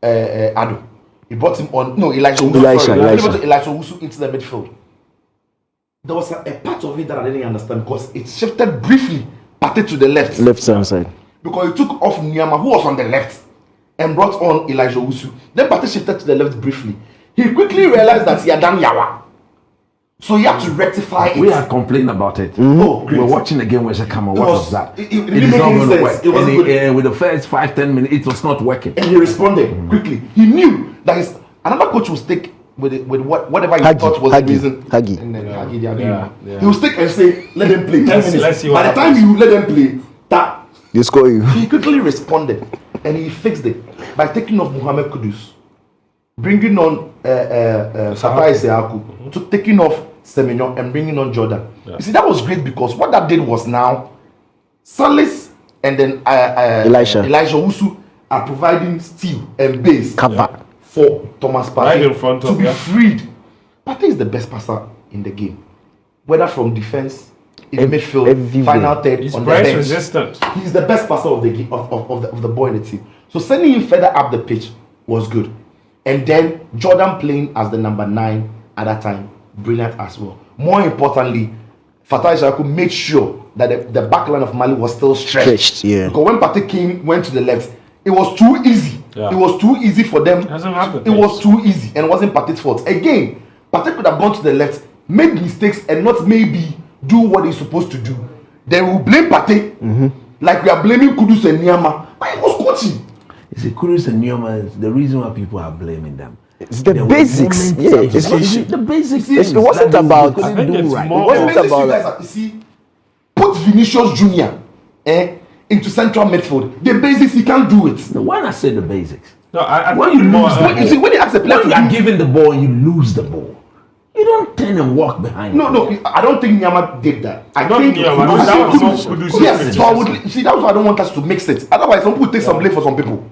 [SPEAKER 5] Ado, he brought him on, no, Elisha. He brought Elisha Owusu into the midfield. There was a part of it that I didn't understand because it shifted briefly, parted to the left.
[SPEAKER 2] Left hand side.
[SPEAKER 5] Because he took off Nyama, who was on the left, and brought on Elijah Owusu. Then Partey shifted to the left briefly. He quickly realized that he had done Yawa. So he had to rectify it.
[SPEAKER 3] We had complained about it.
[SPEAKER 5] Oh, great.
[SPEAKER 3] We're watching again. We said, "Come on,
[SPEAKER 5] It
[SPEAKER 3] what
[SPEAKER 5] was-
[SPEAKER 3] was that?
[SPEAKER 5] it didn't make any
[SPEAKER 3] gonna
[SPEAKER 5] sense.
[SPEAKER 3] work."
[SPEAKER 5] It wasn't
[SPEAKER 3] And
[SPEAKER 5] good.
[SPEAKER 3] with the first 5-10 minutes, it was not working.
[SPEAKER 5] And he responded quickly. He knew that another coach will stick with whatever he thought was the reason.
[SPEAKER 2] Hagi.
[SPEAKER 5] And then Hagi,
[SPEAKER 1] Yeah.
[SPEAKER 5] he will stick and say, let them play 10
[SPEAKER 1] Let's
[SPEAKER 5] minutes.
[SPEAKER 1] see what
[SPEAKER 5] By the time you let them play, that
[SPEAKER 2] They score you.
[SPEAKER 5] he quickly responded and he fixed it by taking off Mohamed Kudus, bringing on Fatai Seaku, taking off Semenyo and bringing on Jordan.
[SPEAKER 1] Yeah.
[SPEAKER 5] You see, that was great because what that did was now Salis and then
[SPEAKER 2] Elisha
[SPEAKER 5] Owusu are providing steel and base
[SPEAKER 2] cover.
[SPEAKER 5] for Thomas Partey
[SPEAKER 1] Right in front
[SPEAKER 5] to
[SPEAKER 1] of,
[SPEAKER 5] be
[SPEAKER 1] yeah.
[SPEAKER 5] freed. Partey is the best passer in the game, whether from defense, in midfield,
[SPEAKER 2] everywhere.
[SPEAKER 5] final third,
[SPEAKER 1] He's
[SPEAKER 5] on the
[SPEAKER 1] price
[SPEAKER 5] bench.
[SPEAKER 1] resistant.
[SPEAKER 5] He's the best passer of the game, of the ball in the team. So sending him further up the pitch was good, and then Jordan playing as the number 9 at that time, brilliant as well. More importantly, Fatai Shaku made sure that the back line of Mali was still stretched.
[SPEAKER 2] Yeah.
[SPEAKER 5] Because when Partey went to the left, it was too easy.
[SPEAKER 1] Yeah.
[SPEAKER 5] It was too easy for them.
[SPEAKER 1] Doesn't have the
[SPEAKER 5] It was
[SPEAKER 1] pace.
[SPEAKER 5] too easy, and it wasn't Partey's fault. Again, Partey could have gone to the left, made mistakes, and not maybe do what he's supposed to do. They will blame Partey like we are blaming Kudus and Nyama. But he was coaching.
[SPEAKER 3] You see, Kudus and Nyama is the reason why people are blaming them.
[SPEAKER 2] It's the
[SPEAKER 3] There were
[SPEAKER 2] basics.
[SPEAKER 3] moments
[SPEAKER 2] Yeah,
[SPEAKER 3] of-
[SPEAKER 2] it's
[SPEAKER 3] the basics.
[SPEAKER 2] it wasn't about-
[SPEAKER 3] They
[SPEAKER 1] I think
[SPEAKER 3] couldn't do
[SPEAKER 1] it's
[SPEAKER 3] right.
[SPEAKER 1] more-
[SPEAKER 5] When
[SPEAKER 2] What
[SPEAKER 5] Messi
[SPEAKER 2] about
[SPEAKER 5] you guys you see, put Vinicius Junior into central midfield. The basics he can't do it.
[SPEAKER 3] No, why not say the basics?
[SPEAKER 1] No, I
[SPEAKER 3] When
[SPEAKER 1] think
[SPEAKER 3] you
[SPEAKER 1] more.
[SPEAKER 3] lose the
[SPEAKER 5] When you see when you ask the player
[SPEAKER 3] When
[SPEAKER 5] to
[SPEAKER 3] you are
[SPEAKER 5] do,
[SPEAKER 3] given the ball and you lose the ball, you don't turn and walk behind.
[SPEAKER 5] no,
[SPEAKER 3] the
[SPEAKER 5] no, I don't think Nyama did that. I
[SPEAKER 1] Not
[SPEAKER 5] think
[SPEAKER 1] Nyama,
[SPEAKER 5] Kudus-
[SPEAKER 1] that was
[SPEAKER 5] Kudus-
[SPEAKER 1] not Kudus'
[SPEAKER 5] Yes,
[SPEAKER 1] mistake.
[SPEAKER 5] so I would see. That's why I don't want us to mix it. Otherwise, some people take some blame for some people.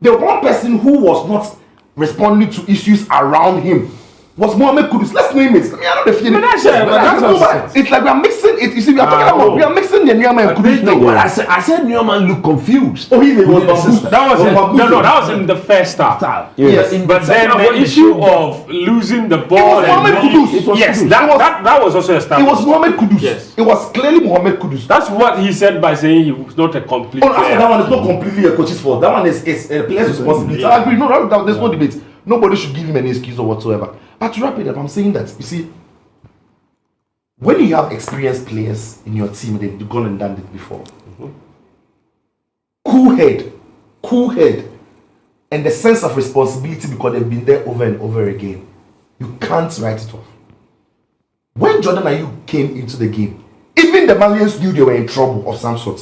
[SPEAKER 5] The one person who was not responding to issues around him was Mohamed Kudus. Let's name it. I mean, I don't know if you
[SPEAKER 1] But that's it.
[SPEAKER 5] it's like we are mixing it. You see, we are talking about we are mixing the Nyama and Kudus
[SPEAKER 3] No,
[SPEAKER 5] thing.
[SPEAKER 3] but I said Newman looked confused.
[SPEAKER 5] Oh, he was
[SPEAKER 3] With the
[SPEAKER 5] bamboozled.
[SPEAKER 3] system.
[SPEAKER 1] That was
[SPEAKER 5] Bamboozled.
[SPEAKER 1] no, that was in the first half.
[SPEAKER 5] Yes.
[SPEAKER 3] In
[SPEAKER 1] But then
[SPEAKER 3] second
[SPEAKER 1] the
[SPEAKER 3] half, when
[SPEAKER 1] issue
[SPEAKER 3] they showed
[SPEAKER 1] of losing the ball
[SPEAKER 5] It was Mohamed
[SPEAKER 1] and
[SPEAKER 5] Kudus. It was
[SPEAKER 1] yes,
[SPEAKER 5] Kudus.
[SPEAKER 1] that was also
[SPEAKER 5] It
[SPEAKER 1] established.
[SPEAKER 5] was Mohamed Kudus.
[SPEAKER 1] Yes.
[SPEAKER 5] It was clearly Mohamed Kudus.
[SPEAKER 1] That's what he said by saying he was not a complete
[SPEAKER 5] Oh, after
[SPEAKER 1] player.
[SPEAKER 5] that one is not completely a coach's fault. That one is a player's responsibility.
[SPEAKER 1] Yeah.
[SPEAKER 5] I agree. No, there's no debate. Nobody should give him any excuse or whatsoever. But to wrap it up, I'm saying that, you see, when you have experienced players in your team, they've gone and done it before. Cool head, and the sense of responsibility because they've been there over and over again. You can't write it off. When Jordan Ayew came into the game, even the Malians knew they were in trouble of some sort.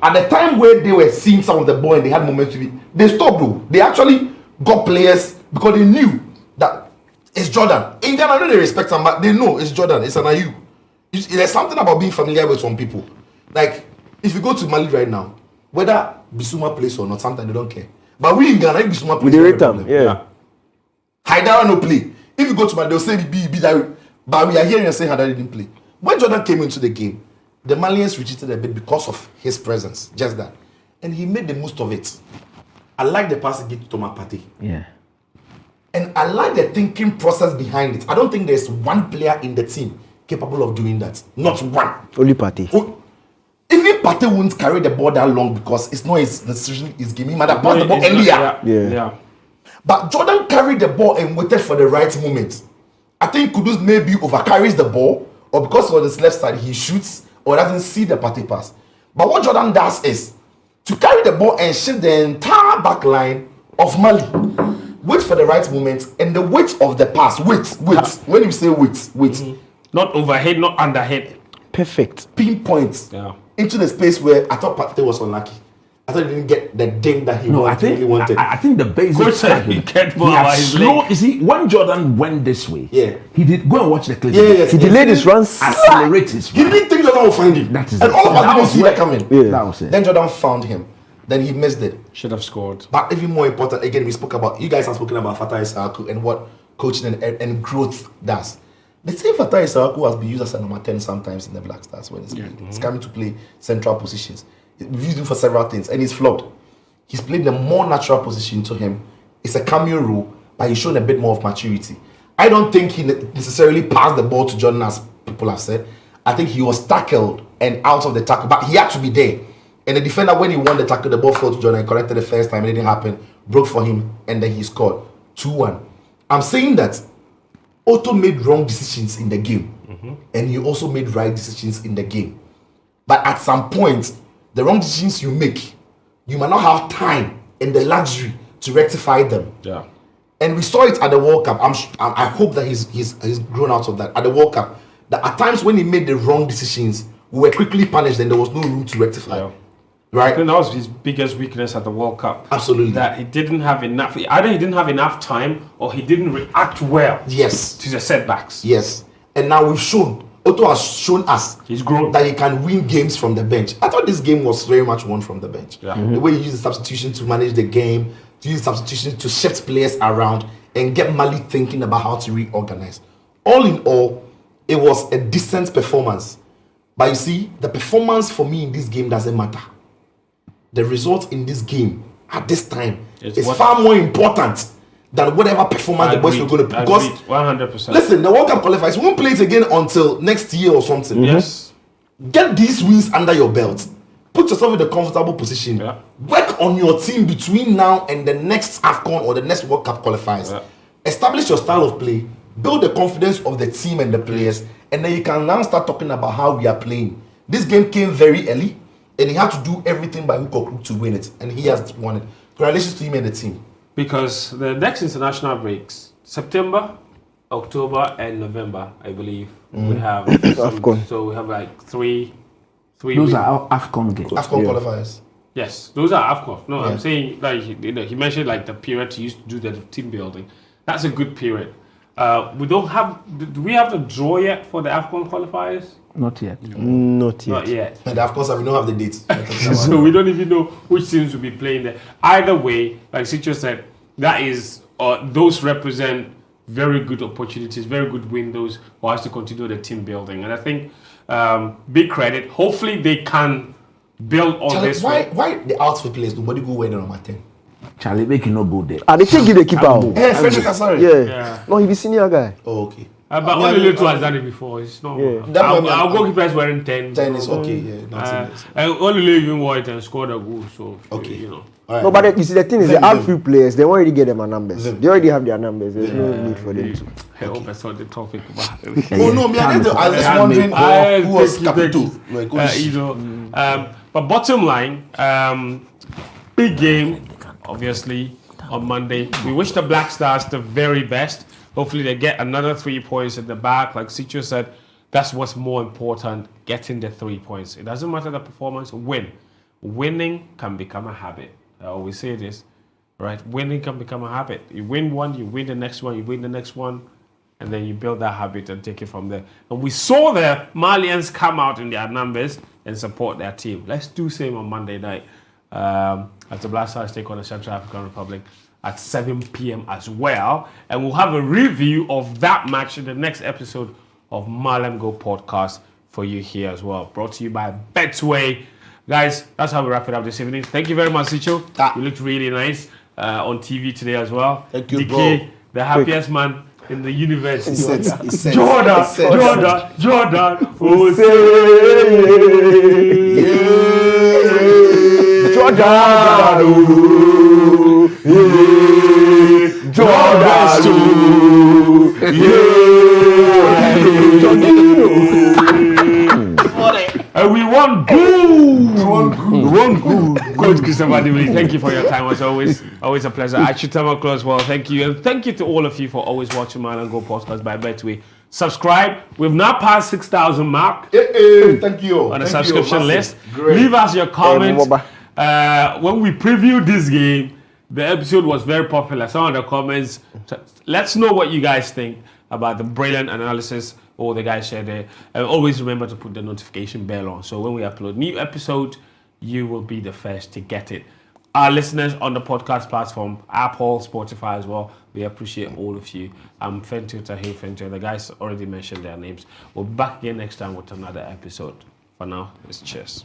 [SPEAKER 5] At the time where they were seeing some of the ball and they had momentum, they stopped though. They actually got players because they knew that It's Jordan. In Ghana, I know they respect him, but they know it's Jordan. It's an Ayu. There's something about being familiar with some people. Like, if you go to Mali right now, whether Bissouma plays or not, sometimes they don't care. But we in Ghana, if Bissouma plays,
[SPEAKER 2] We rate them, yeah.
[SPEAKER 5] Haidara no play. If you go to Mali, they'll say be that. But we are hearing and saying Haidara didn't play. When Jordan came into the game, the Malians retreated a bit because of his presence. Just that. And he made the most of it. I like the pass he gave to Thomas Partey.
[SPEAKER 3] Yeah.
[SPEAKER 5] And I like the thinking process behind it. I don't think there's one player in the team capable of doing that. Not one.
[SPEAKER 2] Only party.
[SPEAKER 5] Even Partey won't carry the ball that long because it's not his decision, his game. He might have passed the ball earlier.
[SPEAKER 2] Yeah.
[SPEAKER 5] But Jordan carried the ball and waited for the right moment. I think Kudus maybe overcarries the ball, or because on his left side he shoots or doesn't see the Partey pass. But what Jordan does is to carry the ball and shift the entire back line of Mali. Wait for the right moment and the weight of the pass. Wait. When you say wait.
[SPEAKER 1] Mm-hmm. Not overhead, not underhead.
[SPEAKER 2] Perfect.
[SPEAKER 5] Pinpoint into the space where I thought Partey was unlucky. I thought he didn't get the ding that he really wanted.
[SPEAKER 3] I think the basic
[SPEAKER 1] Coach said he cared more
[SPEAKER 3] he
[SPEAKER 1] about
[SPEAKER 3] had
[SPEAKER 1] his
[SPEAKER 3] slow.
[SPEAKER 1] leg.
[SPEAKER 3] You see, when Jordan went this way,
[SPEAKER 5] he
[SPEAKER 3] did go and watch the clip.
[SPEAKER 5] Yes.
[SPEAKER 2] He delayed his runs.
[SPEAKER 3] Accelerate his
[SPEAKER 5] He
[SPEAKER 3] run.
[SPEAKER 5] didn't think Jordan would find him.
[SPEAKER 3] That is
[SPEAKER 5] and
[SPEAKER 3] it.
[SPEAKER 5] all of us
[SPEAKER 3] That
[SPEAKER 5] didn't
[SPEAKER 3] was
[SPEAKER 5] see
[SPEAKER 3] where-
[SPEAKER 5] that coming.
[SPEAKER 2] Yeah.
[SPEAKER 3] That was it.
[SPEAKER 5] Then Jordan found him. Then he missed it.
[SPEAKER 1] Should have scored.
[SPEAKER 5] But even more important, again, we spoke about, you guys have spoken about Fatah Issahaku and what coaching and growth does. The same Fatah Issahaku has been used as a number 10 sometimes in the Black Stars when it's coming to play central positions. We've used him for several things and he's flawed. He's played the more natural position to him. It's a cameo role, but he's shown a bit more of maturity. I don't think he necessarily passed the ball to Jordan as people have said. I think he was tackled and out of the tackle, but he had to be there. And the defender, when he won the tackle, the ball fell to Jordan, corrected the first time, it didn't happen, broke for him, and then he scored 2-1. I'm saying that Otto made wrong decisions in the game, and he also made right decisions in the game. But at some point, the wrong decisions you make, you might not have time and the luxury to rectify them.
[SPEAKER 1] Yeah.
[SPEAKER 5] And we saw it at the World Cup. I hope that he's grown out of that. At the World Cup, that at times when he made the wrong decisions, we were quickly punished and there was no room to rectify.
[SPEAKER 1] Yeah.
[SPEAKER 5] Right?
[SPEAKER 1] I think that was his biggest weakness at the World Cup.
[SPEAKER 5] Absolutely.
[SPEAKER 1] That he didn't have enough. Either he didn't have enough time or he didn't react well
[SPEAKER 5] Yes.
[SPEAKER 1] to the setbacks.
[SPEAKER 5] Yes. And now we've shown, Otto has shown us
[SPEAKER 1] He's grown.
[SPEAKER 5] that he can win games from the bench. I thought this game was very much won from the bench.
[SPEAKER 1] Yeah.
[SPEAKER 5] The way he used the substitution to manage the game, to use substitution to shift players around and get Mali thinking about how to reorganize. All in all, it was a decent performance. But you see, the performance for me in this game doesn't matter. The result in this game at this time is far more important than whatever performance the boys were going to put. Because
[SPEAKER 1] 100%.
[SPEAKER 5] listen, the World Cup qualifiers, we won't play it again until next year or something.
[SPEAKER 1] Yes.
[SPEAKER 5] Get these wins under your belt. Put yourself in a comfortable position.
[SPEAKER 1] Yeah.
[SPEAKER 5] Work on your team between now and the next AFCON or the next World Cup qualifiers.
[SPEAKER 1] Yeah.
[SPEAKER 5] Establish your style of play. Build the confidence of the team and the players. And then you can now start talking about how we are playing. This game came very early. And he had to do everything by hook or crook to win it. And he has won it. Congratulations to him and the team.
[SPEAKER 1] Because the next international breaks, September, October, and November, I believe, we have.
[SPEAKER 2] AFCON.
[SPEAKER 1] So we have like three.
[SPEAKER 3] Those
[SPEAKER 1] weeks.
[SPEAKER 3] are our AFCON games.
[SPEAKER 5] AFCON qualifiers.
[SPEAKER 1] Yes, those are AFCON. No,
[SPEAKER 5] Yeah.
[SPEAKER 1] I'm saying like he mentioned like the period he used to do the team building. That's a good period. We don't have. Do we have the draw yet for the AFCON qualifiers?
[SPEAKER 3] Not yet.
[SPEAKER 2] Not yet.
[SPEAKER 1] Not yet.
[SPEAKER 5] And of course, we don't have the dates.
[SPEAKER 1] So we don't even know which teams will be playing there. Either way, like Sitcho said, that is those represent very good opportunities, very good windows for us to continue the team building. And I think big credit. Hopefully they can build on
[SPEAKER 5] Charlie,
[SPEAKER 1] this.
[SPEAKER 5] why the outfield players nobody go wear the number 10?
[SPEAKER 3] Charlie, make you no go there.
[SPEAKER 2] They can't give the keeper. out.
[SPEAKER 5] Hey, Frederick Asare.
[SPEAKER 2] Yeah. No, he be senior guy.
[SPEAKER 5] Oh, okay.
[SPEAKER 1] But
[SPEAKER 5] Yeah,
[SPEAKER 1] only Little
[SPEAKER 5] yeah.
[SPEAKER 1] has done it before. It's not.
[SPEAKER 2] Yeah.
[SPEAKER 5] That
[SPEAKER 1] Our,
[SPEAKER 5] one,
[SPEAKER 1] our goalkeeper is wearing 10.
[SPEAKER 5] 10 is okay. Yeah, nothing else.
[SPEAKER 1] And only even wore it and scored a goal. So
[SPEAKER 5] Okay.
[SPEAKER 1] you know.
[SPEAKER 5] All right.
[SPEAKER 2] No, but you see, the thing is,
[SPEAKER 5] Vim,
[SPEAKER 2] the outfield players, they already get them a numbers.
[SPEAKER 5] Vim.
[SPEAKER 2] They already have their numbers. There's no need for them to.
[SPEAKER 1] I hope I saw the topic about
[SPEAKER 5] Oh no, me, I was just wondering who was Capital.
[SPEAKER 1] you know, but bottom line, big game, obviously on Monday. We wish the Black Stars the very best. Hopefully they get another 3 points at the back. Like Sitcho said, that's what's more important, getting the 3 points. It doesn't matter the performance, win. Winning can become a habit. I always say this, right? Winning can become a habit. You win one, you win the next one, you win the next one. and then you build that habit and take it from there. And we saw the Malians come out in their numbers and support their team. Let's do same on Monday night as the Black Stars take on the Central African Republic at 7 p.m. as well. And we'll have a review of that match in the next episode of Mallam Go Podcast for you here as well. Brought to you by Betway. Guys, that's how we wrap it up this evening. Thank you very much, Sicho. You looked really nice on TV today as well.
[SPEAKER 5] Thank you,
[SPEAKER 1] DK,
[SPEAKER 5] bro.
[SPEAKER 1] the happiest man in the universe.
[SPEAKER 5] Jordan.
[SPEAKER 1] Oh, say, and we won good. Coach Christopher Dibili, thank you for your time as always. Always a pleasure. I should tell as well. Thank you. And thank you to all of you for always watching Mallam Go Podcast by Betway. Subscribe. We've now passed 6,000 mark
[SPEAKER 5] Thank you.
[SPEAKER 1] on the subscription list.
[SPEAKER 5] Great.
[SPEAKER 1] Leave us your comments. When we previewed this game, the episode was very popular. Some of the comments, let's know what you guys think about the brilliant analysis all the guys share there. And always remember to put the notification bell on. So when we upload new episode, you will be the first to get it. Our listeners on the podcast platform, Apple, Spotify as well, we appreciate all of you. I'm Fentu Tahir Fentu. The guys already mentioned their names. We'll be back again next time with another episode. For now, it's cheers.